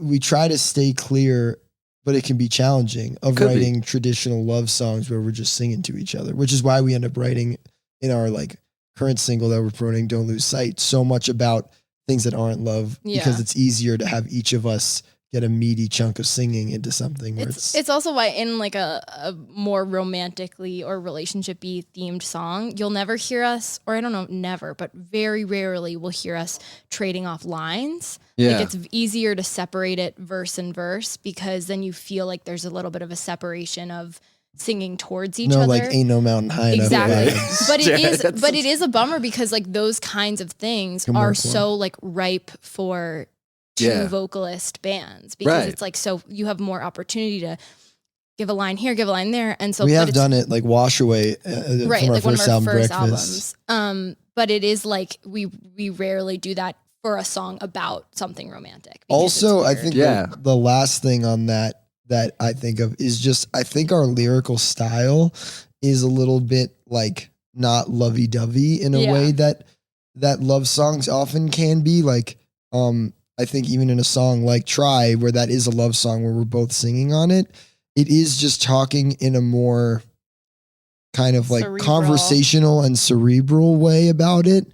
We try to stay clear, but it can be challenging of writing traditional love songs where we're just singing to each other, which is why we end up writing in our like current single that we're promoting, "Don't Lose Sight," so much about things that aren't love, because it's easier to have each of us get a meaty chunk of singing into something where it's also why in like a more romantically or relationship-y themed song, you'll never hear us, or I don't know, never, but very rarely will hear us trading off lines. Yeah. Like it's easier to separate it verse and verse, because then you feel like there's a little bit of a separation of singing towards each other. Like "Ain't No Mountain High Enough." Exactly. But it is a bummer because like those kinds of things are so like ripe for two vocalist bands, because it's like, so you have more opportunity to give a line here, give a line there. And so we have done it like "Wash Away" from our like one first of our album, first "Breakfast." albums. But it is like we rarely do that for a song about something romantic. Also, I think the last thing on that I think of is just, I think our lyrical style is a little bit like not lovey-dovey in a way that love songs often can be. Like, I think even in a song like "Try," where that is a love song where we're both singing on it, it is just talking in a more kind of like conversational and cerebral way about it,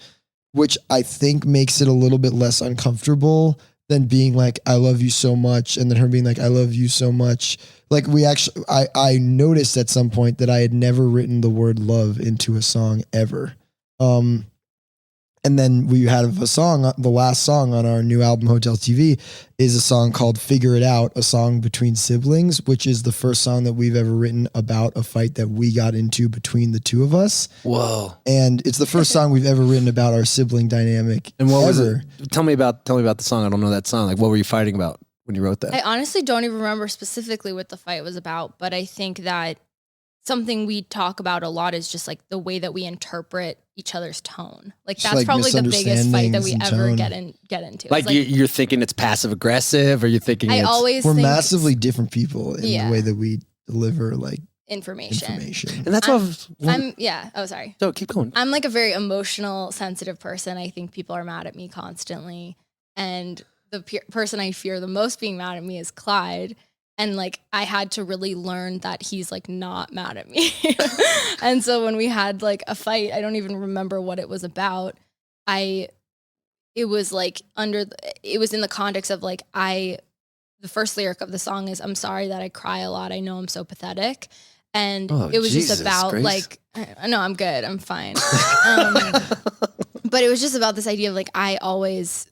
which I think makes it a little bit less uncomfortable than being like, "I love you so much," and then her being like, "I love you so much." Like I noticed at some point that I had never written the word love into a song ever. And then we had a song, the last song on our new album, Hotel TV, is a song called Figure It Out, a song between siblings, which is the first song that we've ever written about a fight that we got into between the two of us. Whoa. And it's the first song we've ever written about our sibling dynamic. And what was ever. it? Tell me about the song. I don't know that song. Like, what were you fighting about when you wrote that? I honestly don't even remember specifically what the fight was about, but I think that something we talk about a lot is just like the way that we interpret each other's tone. Like Just that's like probably the biggest fight that we misunderstandings ever and get into. Like, It's you're thinking it's passive aggressive, or you're thinking I it's always We're think massively different people in Yeah. the way that we deliver like information. information. and that's what Oh, sorry. So keep going. I'm like a very emotional, sensitive person. I think people are mad at me constantly. And the person I fear the most being mad at me is Clyde. And like, I had to really learn that he's like not mad at me. And so when we had like a fight, I don't even remember what it was about. It was like it was in the context of like, the first lyric of the song is, I'm sorry that I cry a lot. I know I'm so pathetic. And Oh, it was Jesus, just about Grace. like, no, I'm good. I'm fine. But it was just about this idea of like, I always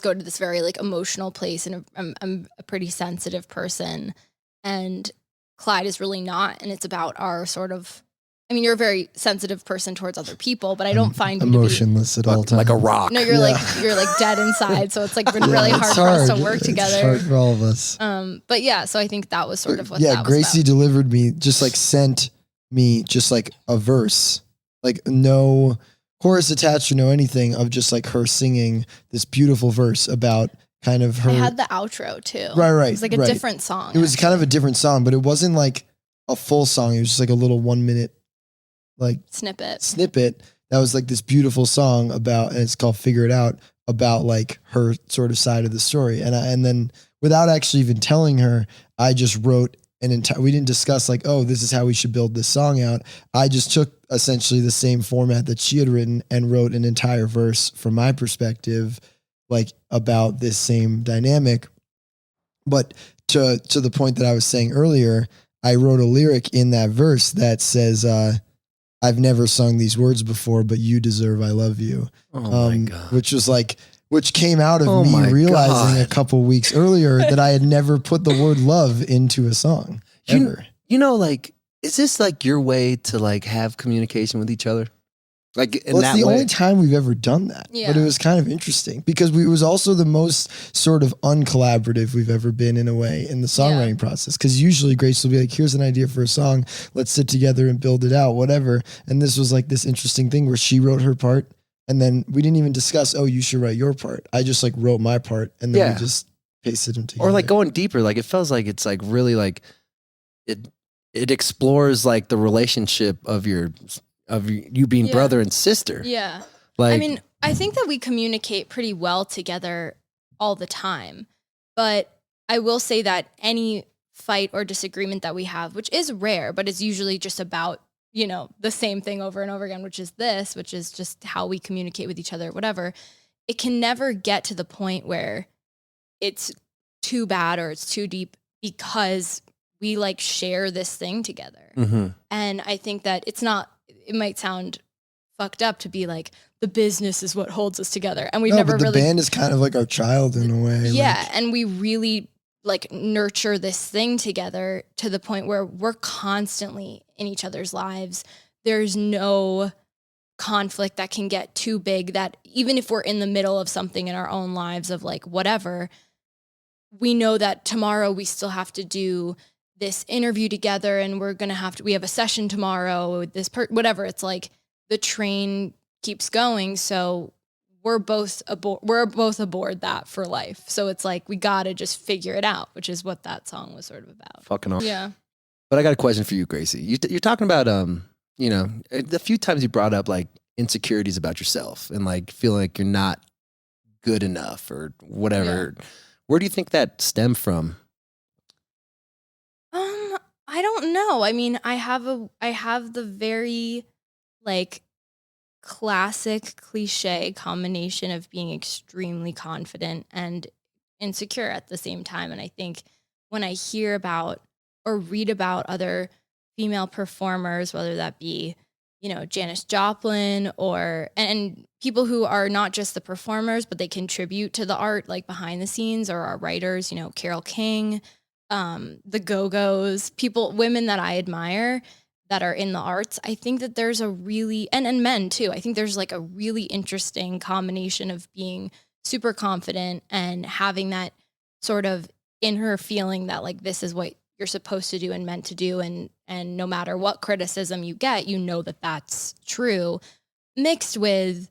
go to this very like emotional place, and I'm a pretty sensitive person, and Clyde is really not. And it's about our sort of, I mean, you're a very sensitive person towards other people, but I don't find you emotionless at all times. Like a rock. to be. No, you're like dead inside. So it's like been really it's hard for us to work It's together. hard for all of us. But yeah, so I think that was sort of what yeah, that was Gracie about. delivered me, just like sent me just like a verse, like no chorus attached or no anything, of just like her singing this beautiful verse about kind of her. I had the outro too. Right, It was like a right. different song. It was kind of a different song, but it wasn't like a full song. It was just like a little 1 minute like snippet. that was like this beautiful song about, and it's called Figure It Out, about like her sort of side of the story. And then without actually even telling her, I just wrote an entire, we didn't discuss like, oh, this is how we should build this song out. I just took essentially the same format that she had written and wrote an entire verse from my perspective, like about this same dynamic. But to the point that I was saying earlier, I wrote a lyric in that verse that says, I've never sung these words before, but you deserve I love you. Oh my God. Which came out of Oh me my realizing God. a couple weeks earlier that I had never put the word love into a song ever. You know, like, is this like your way to like have communication with each other? Like in Well, that it's the way? only time we've ever done that. Yeah. But it was kind of interesting because it was also the most sort of uncollaborative we've ever been in a way in the songwriting process. Because usually Grace will be like, here's an idea for a song. Let's sit together and build it out, whatever. And this was like this interesting thing where she wrote her part and then we didn't even discuss, oh, you should write your part. I just like wrote my part and then we just pasted them together. Or like going deeper, like it feels like it's like really like it explores like the relationship of you being brother and sister. Yeah. Like, I mean, I think that we communicate pretty well together all the time, but I will say that any fight or disagreement that we have, which is rare, but it's usually just about, you know, the same thing over and over again, which is just how we communicate with each other, whatever. It can never get to the point where it's too bad or it's too deep because we like share this thing together. mm-hmm. And I think that it might sound fucked up to be like, the business is what holds us together. And we've never but the really, band is kind of like our child in a way. yeah. Like, And we really like nurture this thing together to the point where we're constantly in each other's lives. There's no conflict that can get too big that even if we're in the middle of something in our own lives of like whatever, we know that tomorrow we still have to do this interview together and we have a session tomorrow with this whatever. It's like the train keeps going. So we're both aboard that for life. So it's like, we got to just figure it out, which is what that song was sort of about. Fucking awesome. Yeah. But I got a question for you, Gracie. You're talking about, you know, a few times you brought up like insecurities about yourself and like feeling like you're not good enough or whatever. Yeah. Where do you think that stemmed from? I don't know. I mean, I have the very like classic cliche combination of being extremely confident and insecure at the same time. And I think when I hear about or read about other female performers, whether that be Janis Joplin and people who are not just the performers, but they contribute to the art, like behind the scenes, or our writers, Carole King, the Go-Go's, women that I admire that are in the arts. I think that there's a really, and men too, I think there's like a really interesting combination of being super confident and having that sort of inner feeling that like, this is what you're supposed to do and meant to do. And no matter what criticism you get, that that's true, mixed with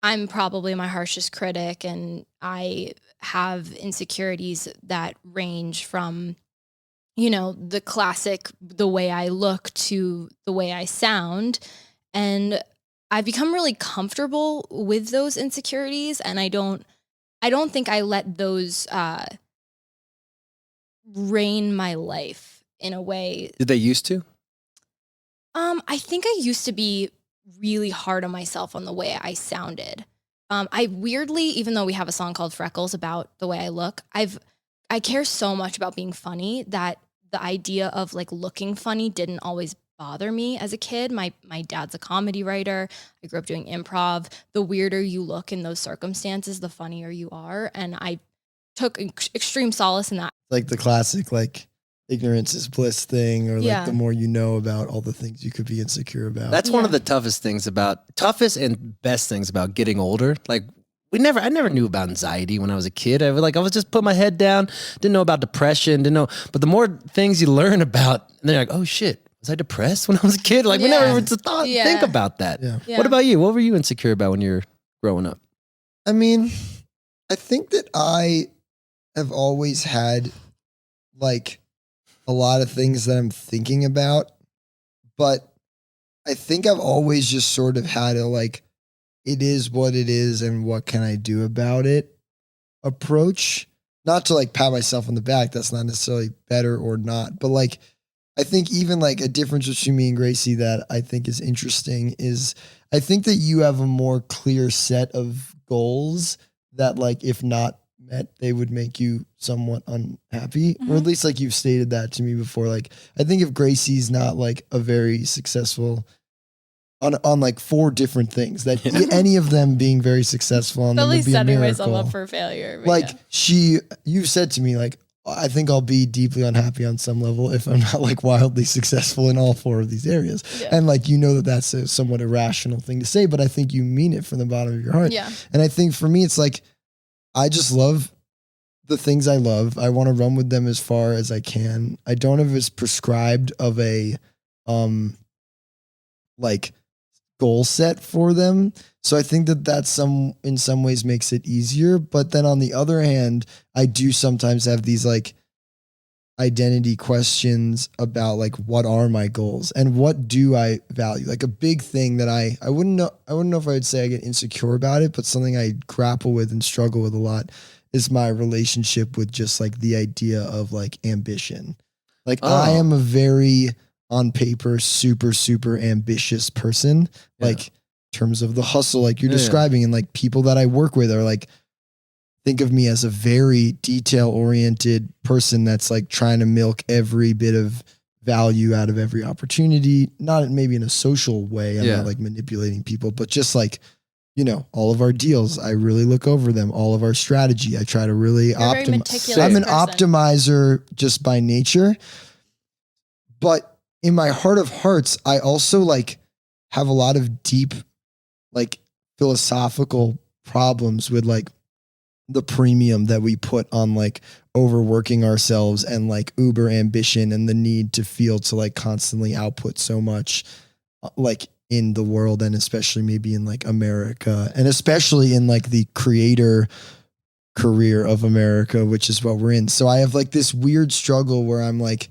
I'm probably my harshest critic and I have insecurities that range from, the classic, the way I look to the way I sound. And I've become really comfortable with those insecurities. And I don't think I let those, reign my life in a way. Did they used to? I think I used to be really hard on myself on the way I sounded. I weirdly, even though we have a song called Freckles about the way I look, I care so much about being funny that the idea of like looking funny didn't always bother me as a kid. My dad's a comedy writer. I grew up doing improv. The weirder you look in those circumstances, the funnier you are. And I took extreme solace in that. Like the classic, like ignorance is bliss thing, or like the more you know about all the things you could be insecure about. That's one of the toughest and best things about getting older. Like I never knew about anxiety when I was a kid. I was just put my head down, didn't know about depression, but the more things you learn about, and they're like, oh shit, was I depressed when I was a kid? Like we never ever think about that. Yeah. What about you? What were you insecure about when you were growing up? I mean, I think that I have always had like a lot of things that I'm thinking about, but I think I've always just sort of had a like, it is what it is and what can I do about it approach. Not to like pat myself on the back. That's not necessarily better or not, but like, I think even like a difference between me and Gracie that I think is interesting is I think that you have a more clear set of goals that like, if not met, they would make you somewhat unhappy, or at least like you've stated that to me before. Like, I think if Gracie's not like a very successful on like 4 different things, that any of them being very successful on them would be a miracle. Setting myself up for failure. Like you've said to me, like, I think I'll be deeply unhappy on some level if I'm not like wildly successful in all 4 of these areas. Yeah. And like, that's a somewhat irrational thing to say, but I think you mean it from the bottom of your heart. Yeah. And I think for me, it's like, I just love the things I love. I want to run with them as far as I can. I don't have as prescribed of a, like goal set for them. So I think that that's in some ways makes it easier. But then on the other hand, I do sometimes have these like identity questions about like, what are my goals and what do I value? Like a big thing that I wouldn't know if I would say I get insecure about it, but something I grapple with and struggle with a lot is my relationship with just like the idea of like ambition. Like I am a very on paper, super, super ambitious person. Like in terms of the hustle, like you're describing, and like people that I work with are like, think of me as a very detail oriented person that's like trying to milk every bit of value out of every opportunity. Not maybe in a social way. I'm not like manipulating people, but just like, all of our deals, I really look over them. All of our strategy, I try to really optimize. I'm an optimizer just by nature, but in my heart of hearts, I also like have a lot of deep, like philosophical problems with like the premium that we put on like overworking ourselves and like uber ambition and the need to feel to like constantly output so much like in the world, and especially maybe in like America, and especially in like the creator career of America, which is what we're in. So I have like this weird struggle where I'm like,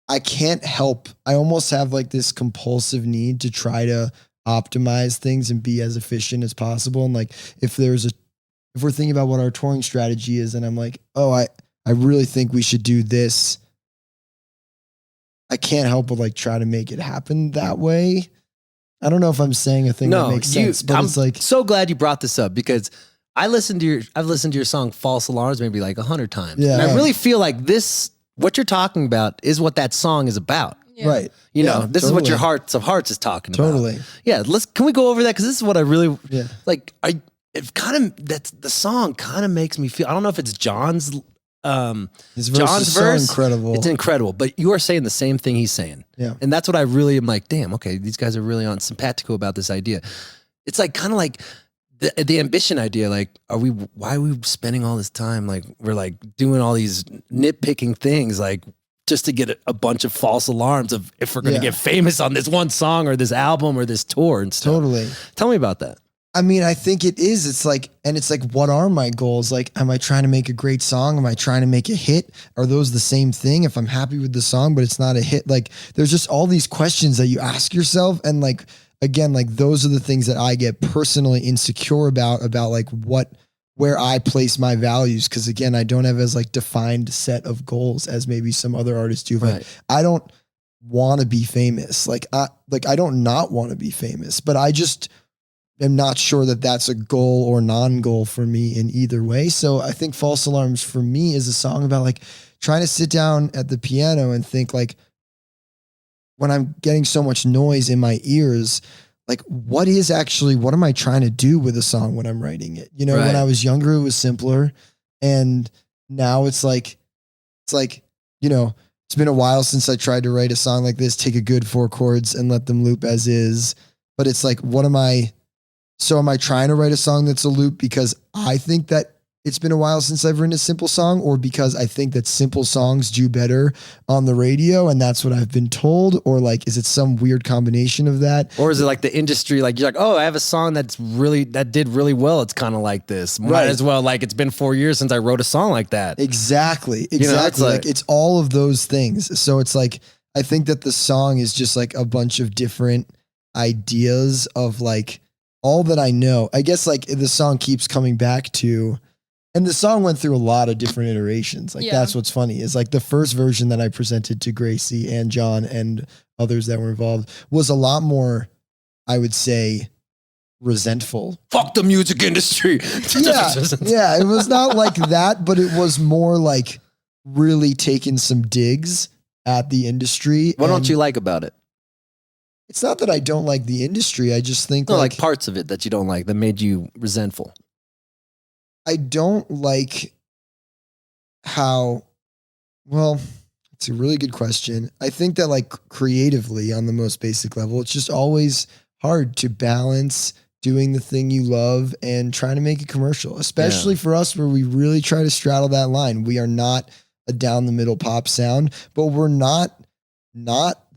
I can't help. I almost have like this compulsive need to try to optimize things and be as efficient as possible. And like, if we're thinking about what our touring strategy is, and I'm like, oh, I really think we should do this, I can't help but like try to make it happen that way. I don't know if I'm saying a thing that makes sense, but it's like, so glad you brought this up because I've listened to your song False Alarms maybe like 100 times. Yeah. And I really feel like what you're talking about is what that song is about. Yeah. Right. You know, this is what totally. your hearts of hearts is talking about. Totally. Yeah, can we go over that? Because this is what I really Yeah. like. It kind of that's the song kind of makes me feel. I don't know if it's John's His verse John's is so verse. incredible. It's incredible, but you are saying the same thing he's saying. Yeah. And that's what I really am like, damn, okay, these guys are really on simpatico about this idea. It's like kind of like the ambition idea. Like, why are we spending all this time? Like, we're like doing all these nitpicking things, like just to get a bunch of false alarms of if we're going to get famous on this one song or this album or this tour and stuff. Totally. Tell me about that. I mean, I think it is. It's like, what are my goals? Like, am I trying to make a great song? Am I trying to make a hit? Are those the same thing? If I'm happy with the song, but it's not a hit, like there's just all these questions that you ask yourself. And like, again, like those are the things that I get personally insecure about like where I place my values. Cause again, I don't have as like defined set of goals as maybe some other artists do. Like, I don't want to be famous. I don't not want to be famous, but I just am not sure that that's a goal or non-goal for me in either way. So I think False Alarms for me is a song about like trying to sit down at the piano and think like, when I'm getting so much noise in my ears, like what am I trying to do with a song when I'm writing it? You know, when I was younger, it was simpler. And now it's like, you know, it's been a while since I tried to write a song like this, take a good 4 chords and let them loop as is. But it's like, am I trying to write a song that's a loop because I think that it's been a while since I've written a simple song, or because I think that simple songs do better on the radio and that's what I've been told? Or like, is it some weird combination of that? Or is it like the industry, like you're like, oh, I have a song that did really well. It's kind of like this. Might as well, like it's been 4 years since I wrote a song like that. Exactly. You know, it's like it's all of those things. So it's like, I think that the song is just like a bunch of different ideas of like all that I know. I guess like the song keeps coming back to, and the song went through a lot of different iterations. Like that's what's funny is like the first version that I presented to Gracie and John and others that were involved was a lot more, I would say, resentful. Fuck the music industry. Yeah, it was not like that, but it was more like really taking some digs at the industry. What don't you like about it? It's not that I don't like the industry. I just think like parts of it that you don't like that made you resentful. I don't like how, well, it's a really good question. I think that like creatively on the most basic level, it's just always hard to balance doing the thing you love and trying to make it commercial, especially for us where we really try to straddle that line. We are not a down the middle pop sound, but we're not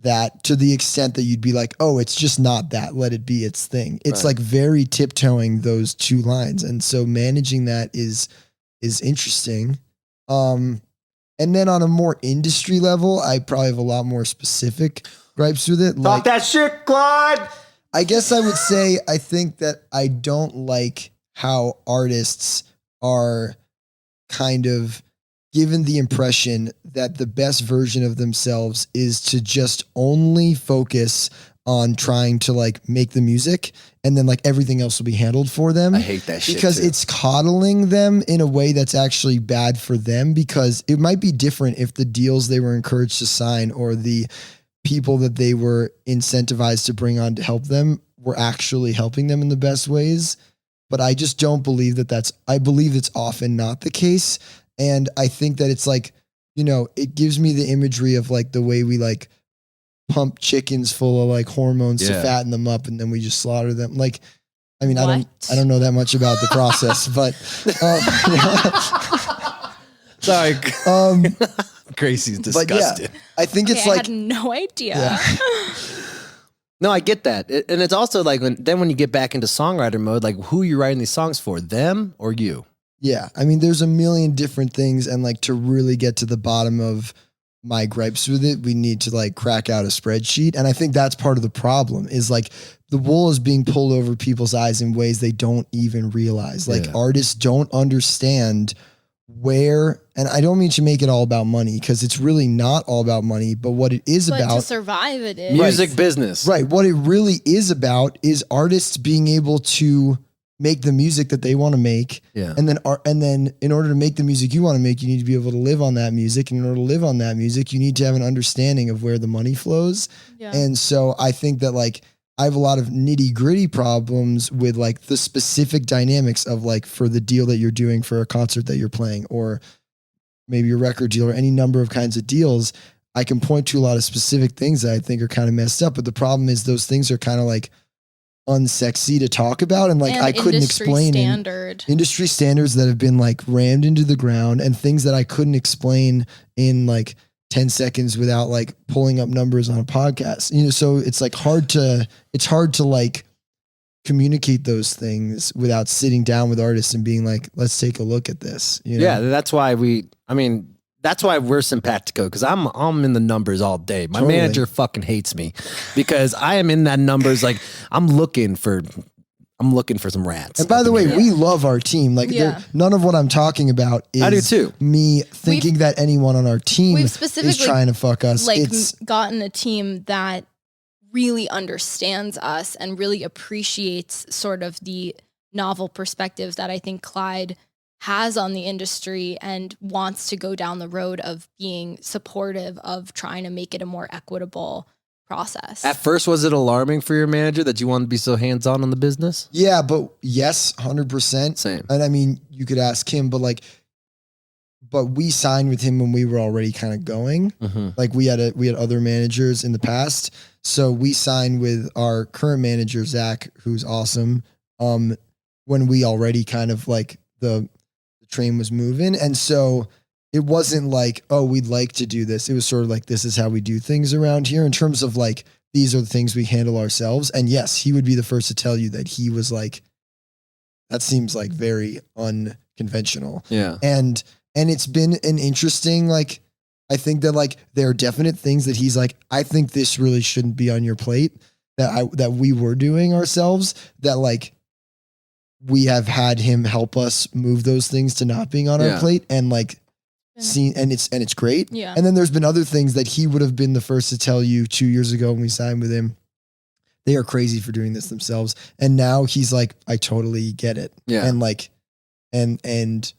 that to the extent that you'd be like, oh, it's just not that, let it be its thing. It's like very tiptoeing those two lines. And so managing that is interesting. And then on a more industry level, I probably have a lot more specific gripes with it. Talk that shit, Clyde. I guess I would say, I think that I don't like how artists are kind of given the impression that the best version of themselves is to just only focus on trying to like make the music and then like everything else will be handled for them. I hate that shit because too. It's coddling them in a way that's actually bad for them, because it might be different if the deals they were encouraged to sign or the people that they were incentivized to bring on to help them were actually helping them in the best ways. But I just don't believe that I believe it's often not the case. And I think that it's like, you know, it gives me the imagery of like the way we like pump chickens full of like hormones to fatten them up and then we just slaughter them. Like, I mean, I don't know that much about the process, but sorry. Gracie's disgusted. But yeah, I think it's I like had no idea. Yeah. No, I get that. And it's also like when you get back into songwriter mode, like who are you writing these songs for, them or you? Yeah. I mean, there's a million different things. And like to really get to the bottom of my gripes with it, we need to like crack out a spreadsheet. And I think that's part of the problem is like the wool is being pulled over people's eyes in ways they don't even realize. Like artists don't understand where, and I don't mean to make it all about money because it's really not all about money, but what it is But about to survive it is. Music business. Right. What it really is about is artists being able to make the music that they want to make. Yeah. And then in order to make the music you want to make, you need to be able to live on that music. And in order to live on that music, you need to have an understanding of where the money flows. Yeah. And so I think that like I have a lot of nitty gritty problems with like the specific dynamics of like for the deal that you're doing for a concert that you're playing, or maybe your record deal, or any number of kinds of deals. I can point to a lot of specific things that I think are kind of messed up. But the problem is those things are kind of like unsexy to talk about, and like And I couldn't explain industry standards that have been like rammed into the ground, and things that I couldn't explain in like 10 seconds without like pulling up numbers on a podcast, you know. So it's like hard to like communicate those things without sitting down with artists and being like, let's take a look at this, you know? Yeah, that's why that's why we're simpatico, because I'm in the numbers all day. My Totally. manager fucking hates me because I am in that numbers. Like I'm looking for some rats. And by the way, we love our team. Like none of what I'm talking about is I do too. Me thinking that anyone on our team We've is specifically trying to fuck us. like It's gotten a team that really understands us and really appreciates sort of the novel perspectives that I think Clyde has on the industry, and wants to go down the road of being supportive of trying to make it a more equitable process. At first, was it alarming for your manager that you wanted to be so hands-on on the business? yeah, but yes, 100%. Same. And I mean, you could ask him, but we signed with him when we were already kind of going. Mm-hmm. Like we had other managers in the past. So we signed with our current manager, Zach, who's awesome. When we already kind of like the train was moving. And so it wasn't like, oh, we'd like to do this. It was sort of like, this is how we do things around here in terms of like, these are the things we handle ourselves. And yes, he would be the first to tell you that he was like, that seems like very unconventional. Yeah. And it's been an interesting, like, I think that like, there are definite things that he's like, I think this really shouldn't be on your plate, that we were doing ourselves, that like, we have had him help us move those things to not being on our plate, and like seen, and it's great. Yeah. And then there's been other things that he would have been the first to tell you 2 years ago when we signed with him. They are crazy for doing this themselves. And now he's like, I totally get it. Yeah. And like, and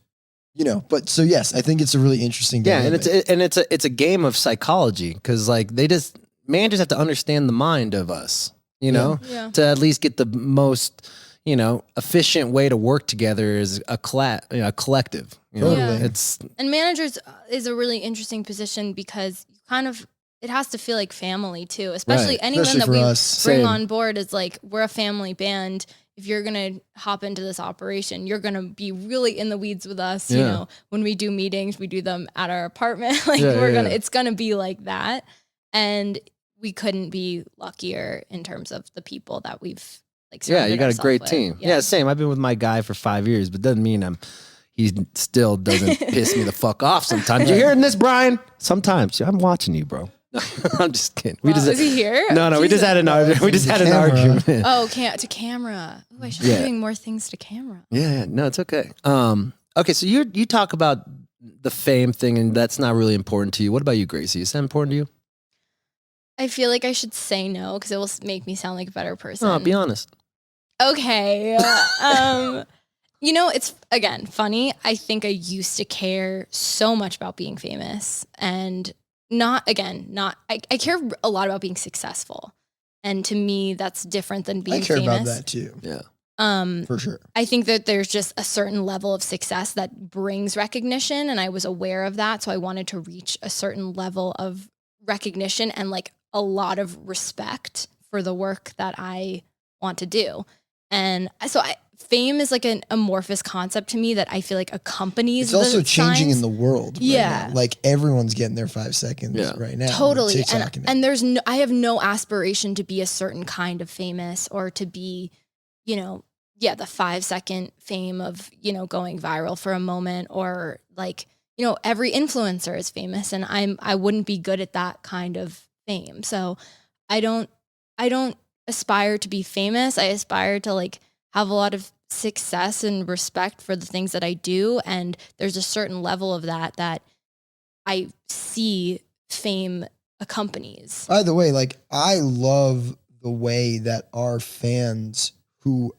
you know, but so yes, I think it's a really interesting Yeah, dynamic. and it's a game of psychology, because like managers have to understand the mind of us, you know, to at least get the most, you know, efficient way to work together is a collective. You know? Totally. And managers is a really interesting position, because you kind of, it has to feel like family too, especially anyone Especially that for we us. bring Same. on board is like, we're a family band. If you're going to hop into this operation, you're going to be really in the weeds with us. You know, when we do meetings, we do them at our apartment. Like it's going to be like that. And we couldn't be luckier in terms of the people that we've like. Yeah, you got a great with. team. Yeah, same. I've been with my guy for 5 years, but doesn't mean he still doesn't piss me the fuck off sometimes. You hearing this, Brian? Sometimes. I'm watching you, bro. I'm just kidding. Wow, is he here? No, we just had an argument. We just had an argument. Oh, to camera. Oh, I should be doing more things to camera. Yeah, no, it's okay. Okay, so you talk about the fame thing, and that's not really important to you. What about you, Gracie? Is that important to you? I feel like I should say no, because it will make me sound like a better person. No, be honest. Okay. You know, it's, again, funny. I think I used to care so much about being famous, and I care a lot about being successful. And to me, that's different than being famous. I care about that too. Yeah. For sure. I think that there's just a certain level of success that brings recognition, and I was aware of that. So I wanted to reach a certain level of recognition and like a lot of respect for the work that I want to do. And so fame is like an amorphous concept to me that I feel like accompanies. It's also changing signs. in the world. Right now. Like everyone's getting their 5 seconds right now. Totally. And there's I have no aspiration to be a certain kind of famous, or to be, you know, the 5 second fame of, you know, going viral for a moment, or like, you know, every influencer is famous, and I wouldn't be good at that kind of fame. So I don't aspire to be famous. I aspire to like have a lot of success and respect for the things that I do. And there's a certain level of that I see fame accompanies. By the way, like I love the way that our fans who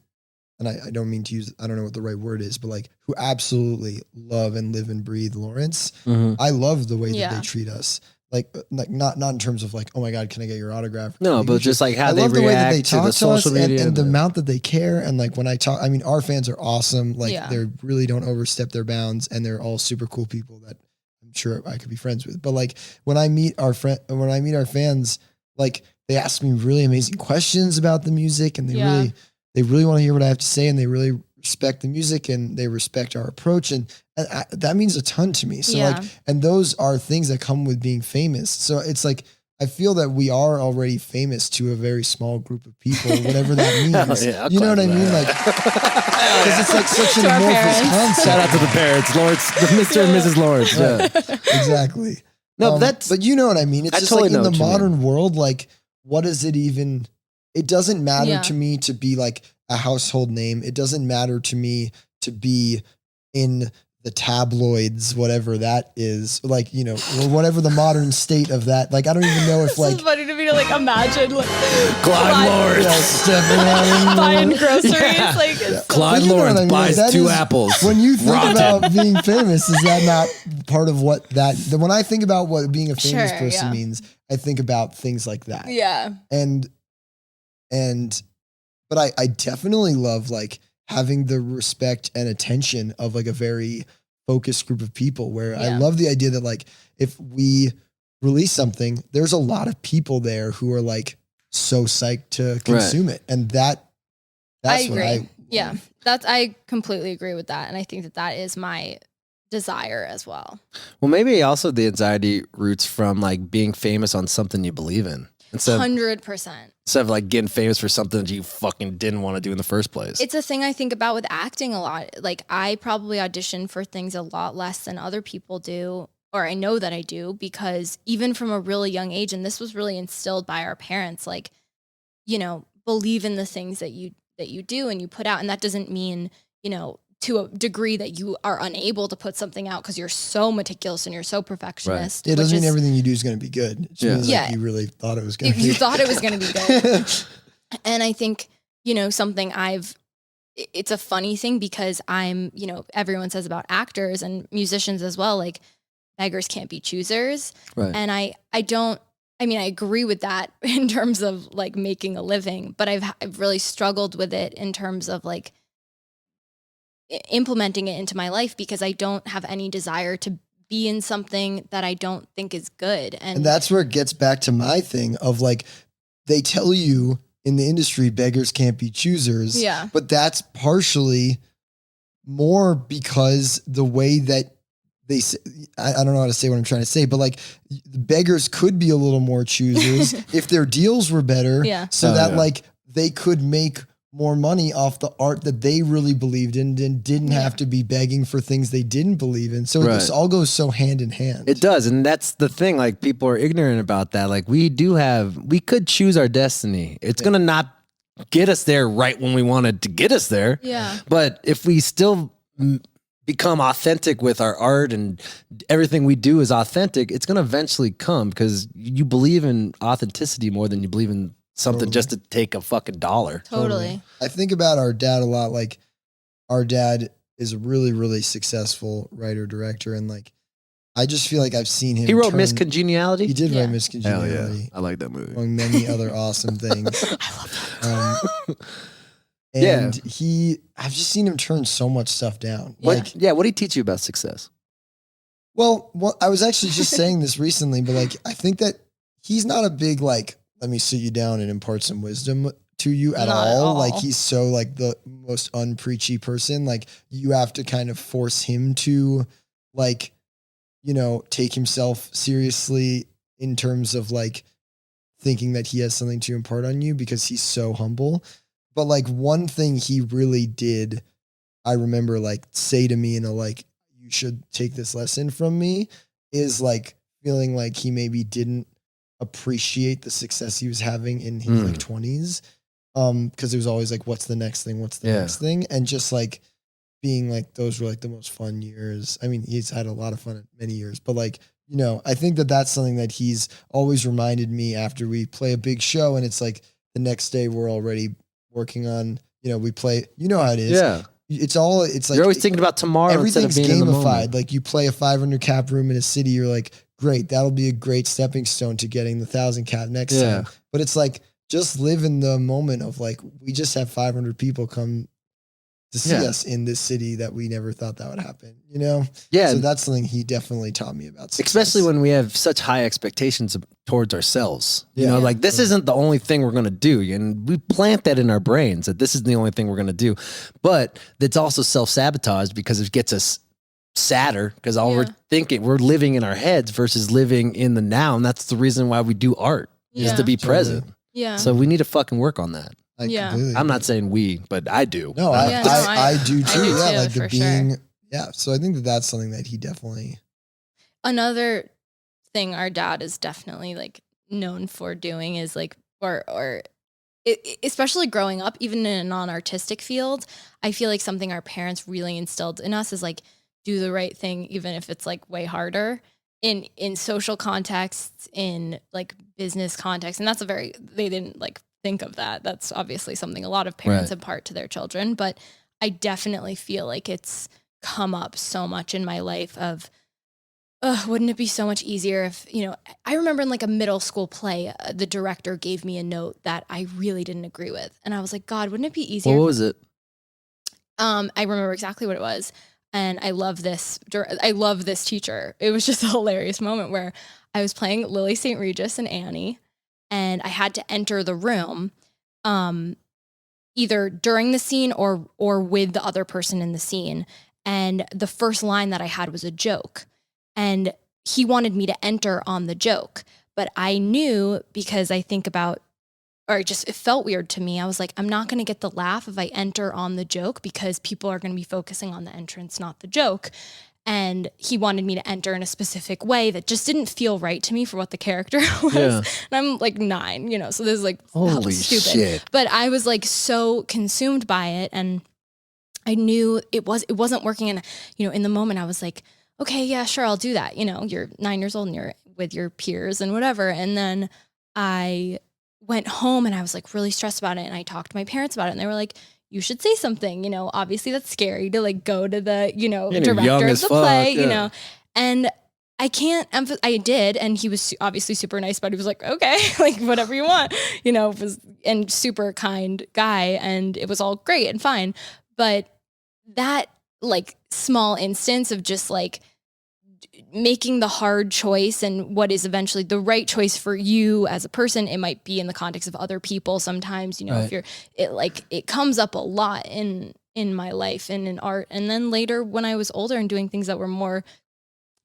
and I don't mean to use, I don't know what the right word is, but like who absolutely love and live and breathe Lorentz. I love the way that they treat us. Like not in terms of like, oh my God, can I get your autograph? No, like, but just like how I they love the way that they react to talk the to us social media. and the amount that they care. And like when I talk, I mean, our fans are awesome. Like Yeah. they really don't overstep their bounds, and they're all super cool people that I'm sure I could be friends with. But like when I meet our fans, like they ask me really amazing questions about the music, and they really want to hear what I have to say, and they really respect the music, and they respect our approach. And that means a ton to me. So like, and those are things that come with being famous. So it's like, I feel that we are already famous to a very small group of people, whatever that means. You know what I mean? Like, because it's like such an amorphous concept. Shout out to the parents, Lawrence, Mr. and Mrs. Lawrence. Right. Exactly. No, but you know what I mean? It's just totally like in the know what you modern world, like, what does it even, it doesn't matter to me to be like a household name. It doesn't matter to me to be in the tabloids, whatever that is, like, you know, or whatever the modern state of that. Like, I don't even know if like. It's funny to me to like imagine like Clyde Lawrence buying groceries. Like Clyde Lawrence buys like, 2 apples. When you think about being famous, is that not part of what that? When I think about what being a famous person means, I think about things like that. Yeah. But I definitely love like having the respect and attention of like a very focused group of people, where I love the idea that like, if we release something, there's a lot of people there who are like so psyched to consume it. And that's I agree. I completely agree with that. And I think that is my desire as well. Well, maybe also the anxiety roots from like being famous on something you believe in. 100%. Instead of like getting famous for something that you fucking didn't want to do in the first place. It's a thing I think about with acting a lot. Like I probably audition for things a lot less than other people do, or I know that I do, because even from a really young age, and this was really instilled by our parents, like, you know, believe in the things that you do and you put out. And that doesn't mean, you know, to a degree that you are unable to put something out because you're so meticulous and you're so perfectionist. It doesn't mean everything you do is going to be good. It means like you really thought it was going to be. You thought it was going to be good. And I think, you know, it's a funny thing because I'm, you know, everyone says about actors and musicians as well, like beggars can't be choosers. Right. And I agree with that in terms of like making a living, but I've really struggled with it in terms of like implementing it into my life, because I don't have any desire to be in something that I don't think is good. And that's where it gets back to my thing of like, they tell you in the industry, beggars can't be choosers. Yeah. But that's partially more because the way that they say, I don't know how to say what I'm trying to say, but like the beggars could be a little more choosers if their deals were better. Yeah. So like they could make more money off the art that they really believed in and didn't have to be begging for things they didn't believe in. So this all goes so hand in hand. It does. And that's the thing. Like people are ignorant about that. Like we could choose our destiny. It's going to not get us there right when we wanted to get us there. Yeah. But if we still become authentic with our art and everything we do is authentic, it's going to eventually come, because you believe in authenticity more than you believe in something just to take a fucking dollar. Totally. I think about our dad a lot. Like our dad is a really, really successful writer, director. And like, I just feel like I've seen him. He wrote Miss Congeniality. He did write Miss Congeniality. Yeah. I like that movie. Among many other awesome things. I love that. And I've just seen him turn so much stuff down. What did he teach you about success? Well, I was actually just saying this recently, but like, I think that he's not a big, like, let me sit you down and impart some wisdom to you at all. Like he's so like the most unpreachy person. Like you have to kind of force him to like, you know, take himself seriously in terms of like thinking that he has something to impart on you, because he's so humble. But like one thing he really did, I remember like say to me in a like, you should take this lesson from me, is like feeling like he maybe didn't appreciate the success he was having in his like 20s. Cause it was always like, what's the next thing? What's the next thing? And just like being like, those were like the most fun years. I mean, he's had a lot of fun at many years, but like, you know, I think that that's something that he's always reminded me after we play a big show. And it's like the next day we're already working on, we play, how it is. Yeah. It's like you're always thinking about tomorrow. Everything's instead of being in the gamified. moment. Like you play a 500 cap room in a city. You're like, great. That'll be a great stepping stone to getting the 1,000 cap next time. But it's like, just live in the moment of like, we just have 500 people come to see us in this city that we never thought that would happen, Yeah. So that's something he definitely taught me about success. Especially when we have such high expectations towards ourselves. Like this isn't the only thing we're going to do. And we plant that in our brains that this is the only thing we're going to do. But it's also self-sabotage because it gets us sadder because all we're thinking, we're living in our heads versus living in the now. And that's the reason why we do art is to be present. Yeah. So we need to fucking work on that. I'm not saying we, but I do. No, I do too. I do yeah, too, like the for being. Sure. Yeah, so I think that's something that he definitely. Another thing our dad is definitely like known for doing is like, especially growing up, even in a non-artistic field, I feel like something our parents really instilled in us is like do the right thing, even if it's like way harder. In social contexts, in like business context, and they didn't like think of that. That's obviously something a lot of parents impart to their children, but I definitely feel like it's come up so much in my life of, wouldn't it be so much easier if, I remember in like a middle school play, the director gave me a note that I really didn't agree with. And I was like, God, wouldn't it be easier? What was it? I remember exactly what it was. And I love this teacher. It was just a hilarious moment where I was playing Lily St. Regis and Annie, and I had to enter the room either during the scene or with the other person in the scene. And the first line that I had was a joke. And he wanted me to enter on the joke. But I knew, because I think about, or it felt weird to me. I was like, I'm not going to get the laugh if I enter on the joke because people are going to be focusing on the entrance, not the joke. And he wanted me to enter in a specific way that just didn't feel right to me for what the character was. Yeah. And I'm like 9, so this is like holy stupid. Shit. But I was like so consumed by it, and I knew it wasn't working. And in the moment, I was like, okay, yeah, sure, I'll do that. You're 9 years old and you're with your peers and whatever. And then I went home and I was like really stressed about it. And I talked to my parents about it, and they were like, you should say something, obviously that's scary to like go to the, director of the play, and I did. And he was obviously super nice, but he was like, okay, like whatever you want, and super kind guy. And it was all great and fine. But that like small instance of just like making the hard choice and what is eventually the right choice for you as a person, it might be in the context of other people sometimes, if it comes up a lot in my life and in art. And then later when I was older and doing things that were more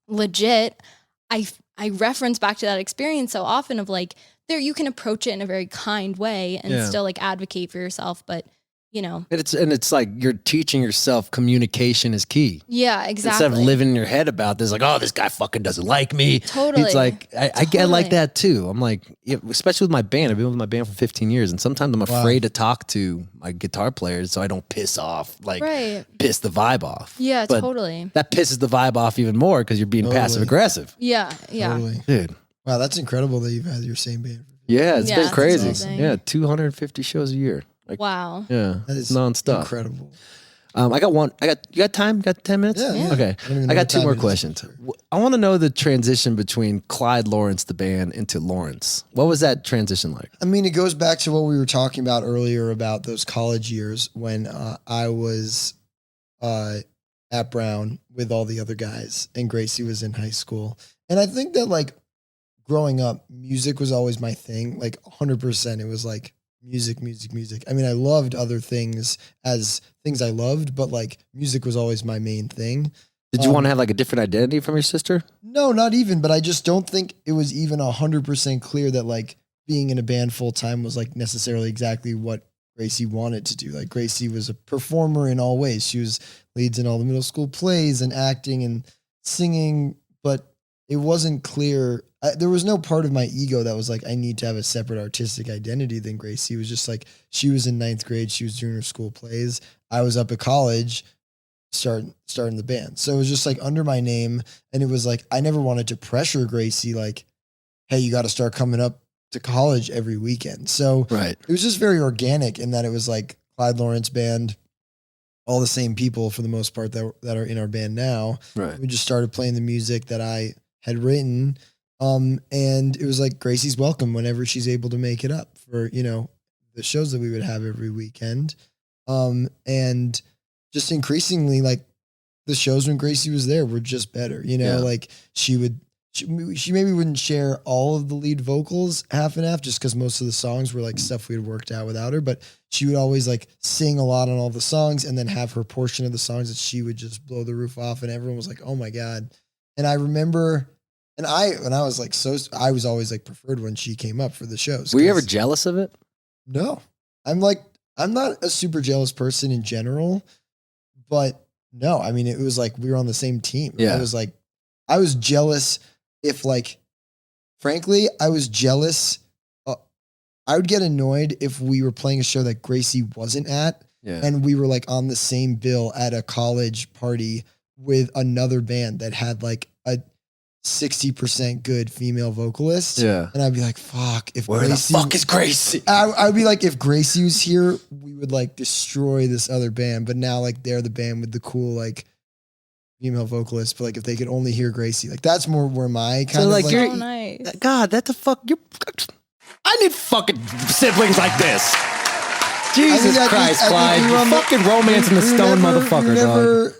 legit, I reference back to that experience so often of like, there, you can approach it in a very kind way and still like advocate for yourself, but it's like you're teaching yourself communication is key. Yeah, exactly. Instead of living in your head about this, like, oh, this guy fucking doesn't like me. Totally. It's like, I get like that too. I'm like, especially with my band. I've been with my band for 15 years. And sometimes I'm afraid to talk to my guitar players so I don't piss off, piss the vibe off. Yeah, but totally. That pisses the vibe off even more because you're being passive aggressive. Yeah, yeah. Totally. Dude. Wow, that's incredible that you've had your same band. Yeah, it's been crazy. Awesome. Yeah, 250 shows a year. Wow. Yeah. That is nonstop. Incredible. You got time? You got 10 minutes? Yeah. Okay. I got 2 more questions. I want to know the transition between Clyde Lorentz, the band, into Lorentz. What was that transition like? I mean, it goes back to what we were talking about earlier about those college years when I was at Brown with all the other guys and Gracie was in high school. And I think that like growing up, music was always my thing. Like 100%. It was like, music. I mean, I loved other things as things I loved, but like music was always my main thing. Did you want to have like a different identity from your sister? No, not even, but I just don't think it was even 100% clear that like being in a band full time was like necessarily exactly what Gracie wanted to do. Like Gracie was a performer in all ways. She was leads in all the middle school plays and acting and singing, but it wasn't clear. There was no part of my ego that was like, I need to have a separate artistic identity than Gracie. It was just like, she was in 9th grade. She was doing her school plays. I was up at college, starting the band. So it was just like under my name. And it was like, I never wanted to pressure Gracie, like, hey, you got to start coming up to college every weekend. So it was just very organic in that it was like, Clyde Lorentz band, all the same people for the most part that are in our band now. Right. We just started playing the music that I had written. And it was like Gracie's welcome whenever she's able to make it up for, the shows that we would have every weekend. And just increasingly, like, the shows when Gracie was there were just better, like she maybe wouldn't share all of the lead vocals half and half, just because most of the songs were like stuff we had worked out without her, but she would always like sing a lot on all the songs and then have her portion of the songs that she would just blow the roof off, and everyone was like, oh my God. And I remember, and I was like, I was always like preferred when she came up for the shows. Were you ever jealous of it? No, I'm not a super jealous person in general, but no, I mean, it was like we were on the same team. Yeah. I was jealous if, like, frankly, I was jealous. I would get annoyed if we were playing a show that Gracie wasn't at, and we were like on the same bill at a college party with another band that had like a 60% good female vocalist. Yeah. And I'd be like, fuck, if Where Gracie, the fuck is Gracie? I'd be like, if Gracie was here, we would like destroy this other band. But now, like, they're the band with the cool, like, female vocalist. But like, if they could only hear Gracie, like, that's more where my kind of like, Oh, nice. God, that's a fuck. I need fucking siblings like this. Jesus Christ, Clyde. You're fucking romancing the stone motherfucker, dog.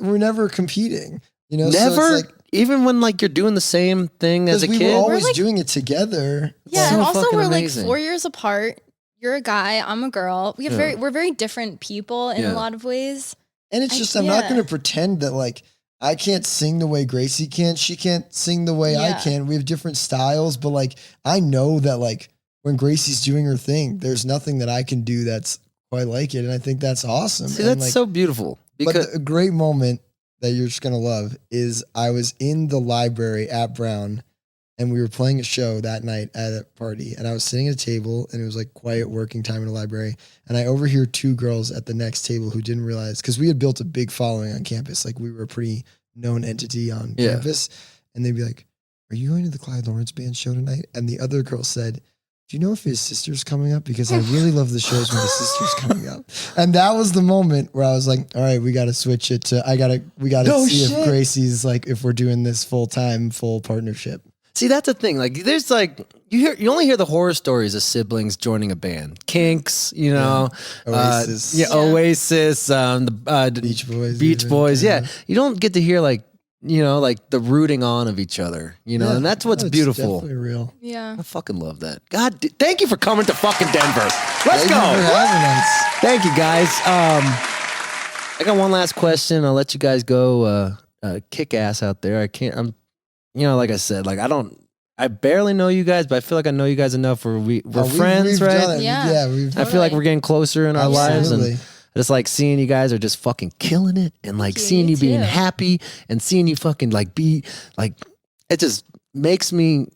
We're never competing, Never? So it's like, even when like you're doing the same thing as a we kid? were always like, doing it together. Yeah, So and also fucking we're amazing. like 4 years apart. You're a guy, I'm a girl. We're very different people in a lot of ways. And it's just, I'm not going to pretend that like I can't sing the way Gracie can. She can't sing the way I can. We have different styles, but like, I know that like when Gracie's doing her thing, there's nothing that I can do that's quite like it. And I think that's awesome. See, and that's like, so beautiful. Because but a great moment that you're just going to love is I was in the library at Brown and we were playing a show that night at a party, and I was sitting at a table and it was like quiet working time in a library. And I overhear two girls at the next table who didn't realize, because we had built a big following on campus. Like, we were a pretty known entity on campus. And they'd be like, are you going to the Clyde Lorentz band show tonight? And the other girl said, do you know if his sister's coming up? Because I really love the shows when his sister's coming up. And that was the moment where I was like, all right, we got to switch it to, we got to see if Gracie's like, if we're doing this full partnership. see, that's the thing. Like, there's like you only hear the horror stories of siblings joining a band. Kinks, Oasis. Oasis, the Beach Boys. Yeah. You don't get to hear like the rooting on of each other, and that's what's beautiful. Definitely real. Yeah. I fucking love that. God, thank you for coming to fucking Denver. Let's Thank go. you for having us. Thank you, guys. I got one last question. I'll let you guys go kick ass out there. Like I said, like I barely know you guys, but I feel like I know you guys enough where we're friends, we've right? done it. Yeah. Yeah, I feel like we're getting closer in our lives, and Absolutely. I just like seeing you guys are just fucking killing it, and like seeing you being too. happy, and seeing you fucking like be like, it just makes me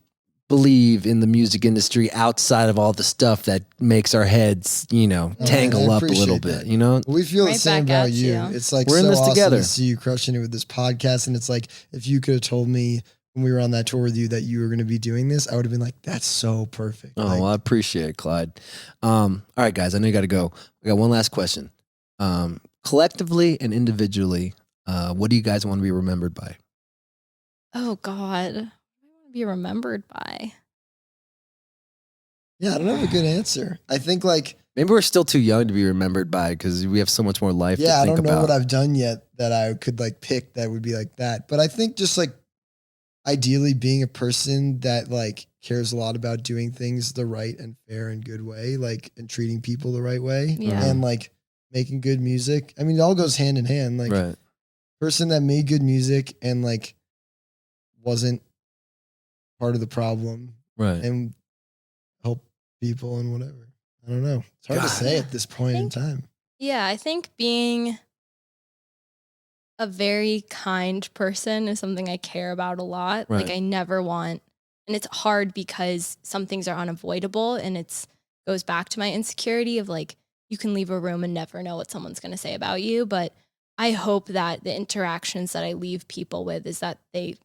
believe in the music industry outside of all the stuff that makes our heads, tangle I up a little appreciate bit, that. We feel the Right same back about at you. you. It's like We're in so this awesome together. to see you crushing it with this podcast. And it's like, if you could have told me when we were on that tour with you that you were going to be doing this, I would have been like, that's so perfect. Oh, Like, well, I appreciate it, Clyde. All right, guys, I know you got to go. We got one last question. Collectively and individually, what do you guys want to be remembered by? Oh God. What do I want to be remembered by? yeah, I don't have a good answer. I think like, Maybe we're still too young to be remembered by because we have so much more life to I think don't know about. what I've done yet that I could like pick that would be like that. But I think just like ideally being a person that like cares a lot about doing things the right and fair and good way, like, and treating people the right way, Yeah. and like making good music. I mean, it all goes hand in hand. Like, Right. person that made good music and like wasn't part of the problem Right. and help people and whatever. I don't know. It's hard to God. say at this point in time. Yeah, I think being a very kind person is something I care about a lot. Right. Like, I never want, and it's hard because some things are unavoidable, and goes back to my insecurity of like, you can leave a room and never know what someone's going to say about you. But I hope that the interactions that I leave people with is that they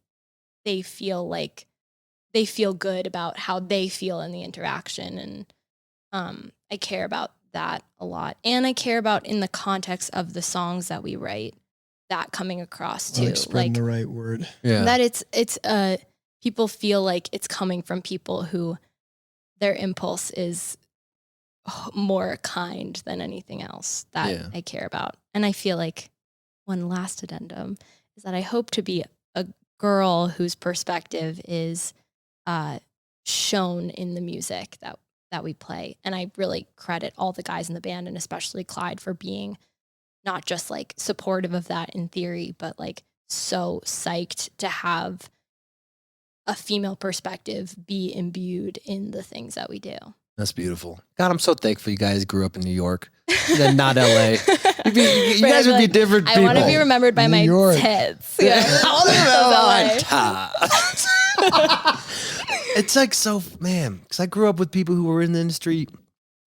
feel like they feel good about how they feel in the interaction. And I care about that a lot. And I care about, in the context of the songs that we write, that coming across too. Like spreading the right word. Yeah. That it's people feel like it's coming from people who their impulse is more kind than anything else that I care about. And I feel like one last addendum is that I hope to be a girl whose perspective is shown in the music that we play. And I really credit all the guys in the band, and especially Clyde, for being not just like supportive of that in theory, but like so psyched to have a female perspective be imbued in the things that we do. That's beautiful. God, I'm so thankful you guys grew up in New York and not LA. You guys would be different people. I want to be remembered by my tits. Yeah. It's like so, man, because I grew up with people who were in the industry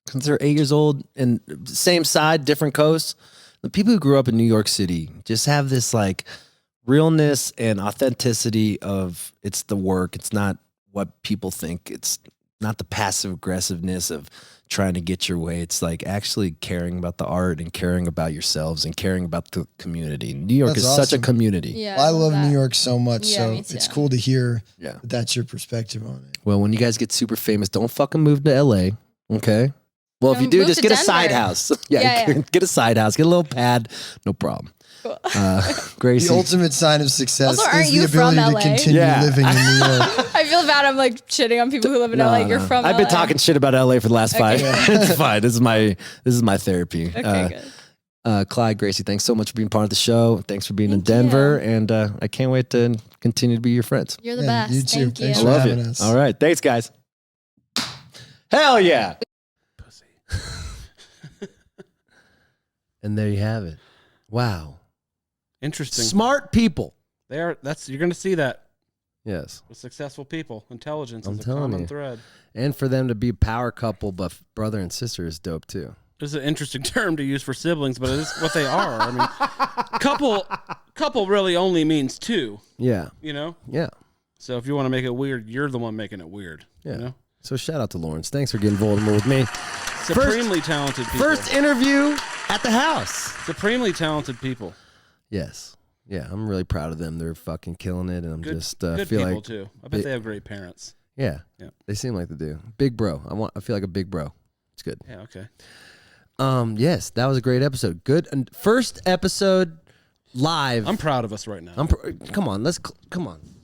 since they're 8 years old, and same side, different coasts. The people who grew up in New York City just have this like realness and authenticity of it's the work. It's not what people think. It's not the passive aggressiveness of trying to get your way. It's like actually caring about the art and caring about yourselves and caring about the community. New York is such a community. Yeah, I love New York so much. So it's cool to hear that that's your perspective on it. Well, when you guys get super famous, don't fucking move to LA. Okay. Well, if you do, just get a side house. Get a side house. Get a little pad. No problem. Cool. Gracie. The ultimate sign of success also, is the ability to continue living in New York. I feel bad. I'm like shitting on people who live in LA. You're from LA. I've been talking shit about LA for the last 5 years. It's fine. This is my therapy. Okay, good. Clyde, Gracie, thanks so much for being part of the show. Thanks for being in Denver. And I can't wait to continue to be your friends. You're the best. You too. Thank you. Thanks I for love having you. us. All right. Thanks, guys. Hell yeah. Pussy. And there you have it. Wow. Interesting. Smart people. You're going to see that Yes. with successful people. Intelligence I'm is a telling common you. thread. And for them to be a power couple, but brother and sister is dope too. This is an interesting term to use for siblings, but it is what they are. I mean, couple really only means two. Yeah. You know? Yeah. So if you want to make it weird, you're the one making it weird. Yeah. You know? So shout out to Lorentz. Thanks for getting vulnerable with me. Supremely talented people. First interview at the house. Supremely talented people. Yes. Yeah, I'm really proud of them. They're fucking killing it, and I'm Good, just good feel people like too. I bet they have great parents. Yeah, Yeah. they seem like they do. Big bro. I feel like a big bro. It's good. Yeah, okay. Yes, that was a great episode. Good. And first episode live. I'm proud of us right now. Come on,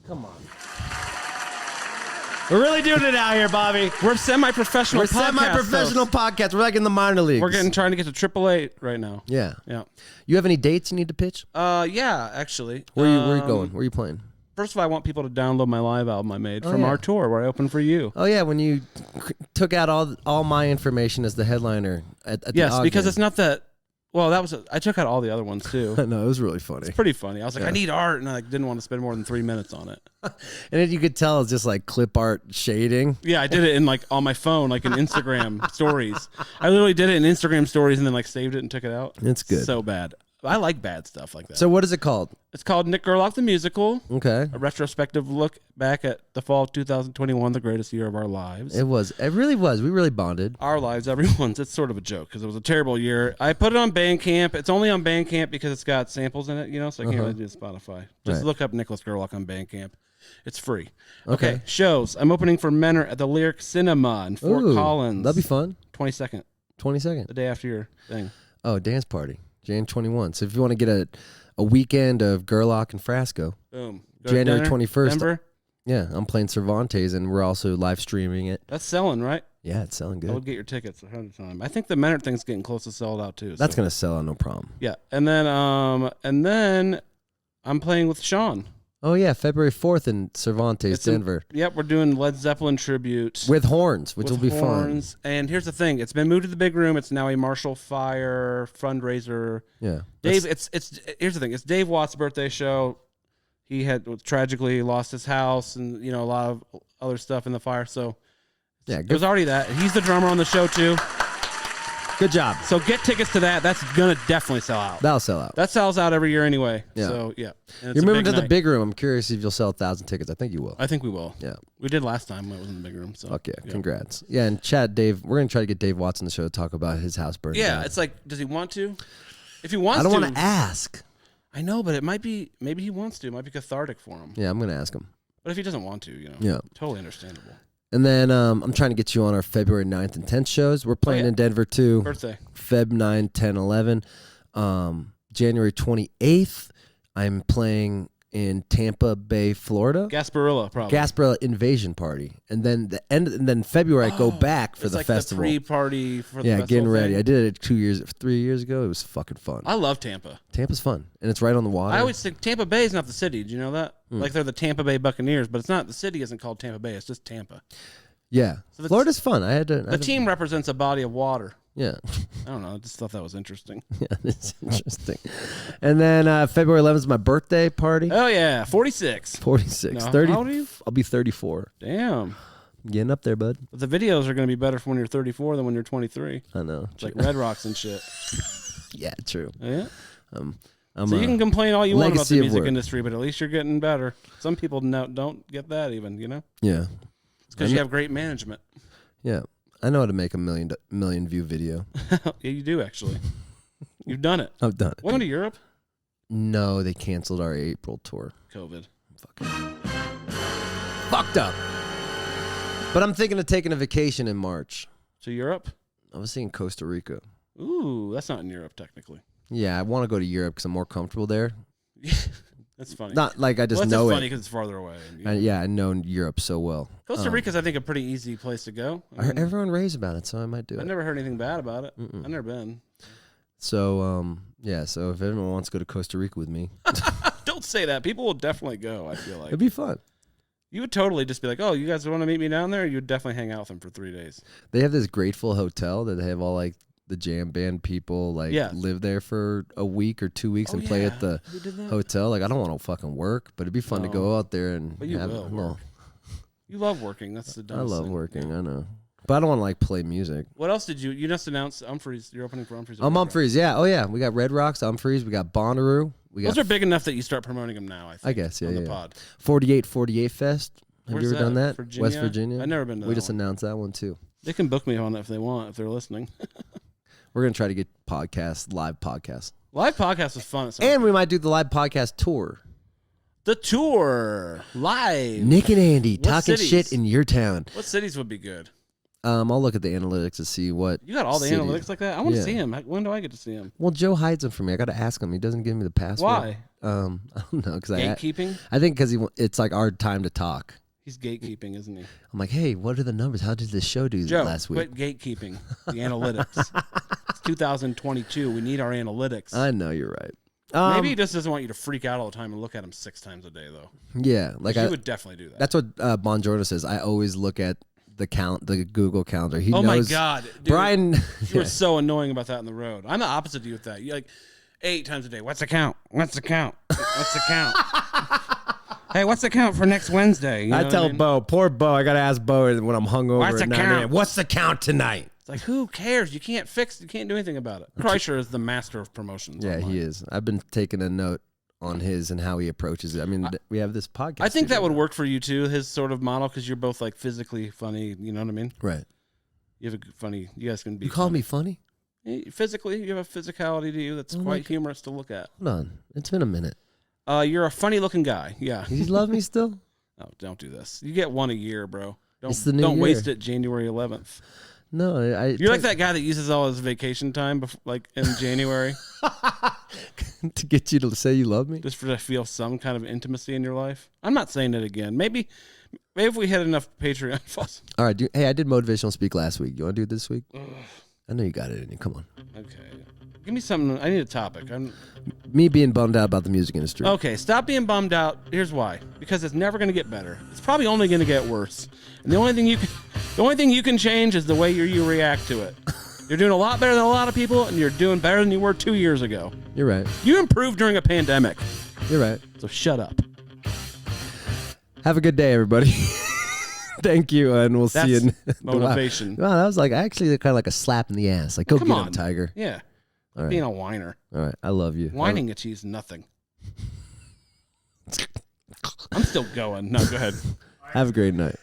come on. We're really doing it out here, Bobby. We're semi-professional. We're semi-professional podcast. We're like in the minor leagues. We're trying to get to AAA right now. Yeah. Yeah. You have any dates you need to pitch? Yeah, actually. Where are you going? Where are you playing? First of all, I want people to download my live album I made from our tour where I opened for you. Oh yeah, when you took out all my information as the headliner at the Yes, Ogden. because it's not that. Well, I took out all the other ones too. No, it was really funny. It's pretty funny. I was like, I need art, and I didn't want to spend more than 3 minutes on it. And then you could tell it's just like clip art shading. Yeah, I did it in like on my phone, like in Instagram stories. I literally did it in Instagram stories and then like saved it and took it out. It's good. So bad. I like bad stuff like that. So what is it called? It's called Nick Gerlach the Musical. Okay. A retrospective look back at the fall of 2021, the greatest year of our lives. It really was. We really bonded. Our lives, everyone's. It's sort of a joke because it was a terrible year. I put it on Bandcamp. It's only on Bandcamp because it's got samples in it, you know, so I can't really do Spotify. Just look up Nicholas Gerlach on Bandcamp. It's free. Okay. Shows. I'm opening for Menor at the Lyric Cinema in Fort Collins. That'd be fun. 22nd. 22nd. The day after your thing. Oh, dance party. Jan 21. So if you want to get a weekend of Gerlach and Frasco. Boom. Go to January dinner, 21st. Denver. Yeah, I'm playing Cervantes, and we're also live streaming it. That's selling, right? Yeah, it's selling good. I would get your tickets ahead of time. I think the Menor thing's getting close to sold out too. That's gonna sell out, no problem. Yeah, and then I'm playing with Sean. Oh yeah, February 4th in Cervantes, Denver. Yep, we're doing Led Zeppelin tribute with horns, which will be fun. And here's the thing: it's been moved to the big room. It's now a Marshall Fire fundraiser. Yeah, Dave. Here's the thing: it's Dave Watt's birthday show. He had tragically lost his house, and a lot of other stuff in the fire. So yeah, it was already that. He's the drummer on the show too. Good job. So get tickets to that. That's gonna definitely sell out. That'll sell out. That sells out every year anyway. Yeah. So yeah. And You're moving to the night. big room. I'm curious if you'll sell 1,000 tickets. I think you will. I think we will. Yeah. We did last time when it was in the big room. So Fuck yeah. Congrats. Yeah, and Chad, Dave, we're gonna try to get Dave Watts on the show to talk about his house burning. Yeah, down. it's like, does he want to? If he wants I to, don't want to ask. I know, but it might be. Maybe he wants to. It might be cathartic for him. Yeah, I'm gonna ask him. But if he doesn't want to, Yeah. totally understandable. And then I'm trying to get you on our February 9th and 10th shows. We're playing in Denver too. Birthday. Feb 9, 10, 11. January 28th, I'm playing in Tampa Bay, Florida. Gasparilla, probably. Gasparilla Invasion Party. And then February I go back for it's the like festival. The pre-party for the yeah, festival getting ready. thing. I did it 3 years ago. It was fucking fun. I love Tampa. Tampa's fun. And it's right on the water. I always think Tampa Bay is not the city. Do you know that? Like they're the Tampa Bay Buccaneers, but it's not. The city isn't called Tampa Bay. It's just Tampa. Yeah. So Florida's fun. The team represents a body of water. Yeah. I don't know. I just thought that was interesting. Yeah, it's interesting. And then February 11th is my birthday party. Oh yeah, 46. 46. No, 30. how old are you? I'll be 34. Damn. Getting up there, bud. But the videos are going to be better for when you're 34 than when you're 23. I know. It's like Red Rocks and shit. Yeah, true. Yeah. I'm So you can complain all you want about legacy the of music work. industry, but at least you're getting better. Some people don't get that even, Yeah. It's because you have great management. Yeah. I know how to make a million view video. Yeah, you do actually. You've done it. I've done it. Going to Europe? No, they canceled our April tour. COVID. Fucking fucked up. But I'm thinking of taking a vacation in March. To Europe? I was thinking Costa Rica. Ooh, that's not in Europe technically. Yeah, I want to go to Europe because I'm more comfortable there. That's funny. Not like I just Well, know it's funny it. because it's farther away. Yeah, I know Europe so well. Costa Rica's, I think, a pretty easy place to go. I heard everyone raves about it, so I might do I've it. never heard anything bad about it. I've never been. So, yeah, so if anyone wants to go to Costa Rica with me, Don't say that. People will definitely go, I feel like. it'd be fun. You would totally just be like, oh, you guys want to meet me down there? You would definitely hang out with them for 3 days. They have this Grateful hotel that they have all like the jam band people live there for a week or 2 weeks and play at the Who did that? hotel. Like I don't want to fucking work, but it'd be fun to go out there and But you have will a work. You love working. That's the I dumbest love thing. working. I know, but I don't want to like play music. What else did you just announced Umphreys? You're opening for Umphreys. Umphreys, yeah. Oh yeah, we got Red Rocks, Umphreys, we got Bonnaroo. Those are big enough that you start promoting them now, I think. I guess, yeah, on yeah. the pod. 48 Fest. Have Where's you ever that? done that? Virginia? West Virginia. I've never been to We that just one. announced that one too. They can book me on it if they want, if they're listening. We're gonna try to get live podcasts, Live podcast was fun. At some and we might do the live podcast tour. The tour live. Nick and Andy talking cities? shit in your town. What cities would be good? I'll look at the analytics to see what. You got all the cities. analytics like that. I want to Yeah. see him. When do I get to see him? Well, Joe hides them from me. I got to ask him. He doesn't give me the password. Why? I don't know because Gatekeeping. I think because it's like our time to talk. He's gatekeeping, isn't he? I'm like, hey, what are the numbers? How did this show do Joe, last week? quit gatekeeping. The analytics. It's 2022. We need our analytics. I know you're right. Maybe he just doesn't want you to freak out all the time and look at him 6 times a day, though. Yeah, like You would definitely do that. That's what Bongiorno says. I always look at the Google calendar. He oh knows. my God, dude, Brian. you were so annoying about that on the road. I'm the opposite of you with that. You're like 8 times a day. What's the count? What's the count? What's the count? Hey, what's the count for next Wednesday? You know I what tell mean? Bo, poor Bo, I gotta ask Bo when I'm hungover What's at the 9 a.m. count? What's the count tonight? It's like, who cares? You can't do anything about it. Kreischer is the master of promotions. Yeah, online. he is. I've been taking a note on his and how he approaches it. I mean, we have this podcast. I think that studio would now. work for you too, his sort of model, because you're both like physically funny. You know what I mean? Right. You have a funny. You guys can be. You call funny. me funny? Physically. You have a physicality to you that's quite humorous to look at. Hold on. It's been a minute. You're a funny looking guy. Yeah. You love me still? No, don't do this. You get one a year, bro. It's the new don't year. waste it January 11th. No, You're like that guy that uses all his vacation time, like in January, to get you to say you love me. just for to feel some kind of intimacy in your life. I'm not saying it again. Maybe if we had enough Patreon folks. All right. Hey, I did motivational speak last week. You want to do it this week? I know you got it in you. Come on. Okay, give me something. I need a topic. Me being bummed out about the music industry. Okay, stop being bummed out. Here's why: because it's never going to get better. It's probably only going to get worse. And the only thing you can change is the way you react to it. You're doing a lot better than a lot of people, and you're doing better than you were 2 years ago. You're right. You improved during a pandemic, You're right. so shut up. Have a good day, everybody. Thank you, and we'll see you. That's motivation. Wow, that was like actually kind of like a slap in the ass. Like, go Come get on. him, Tiger. Yeah. All right. Being a whiner. All right, I love you. Whining achieves nothing. I'm still going. No, go ahead. Have a great night.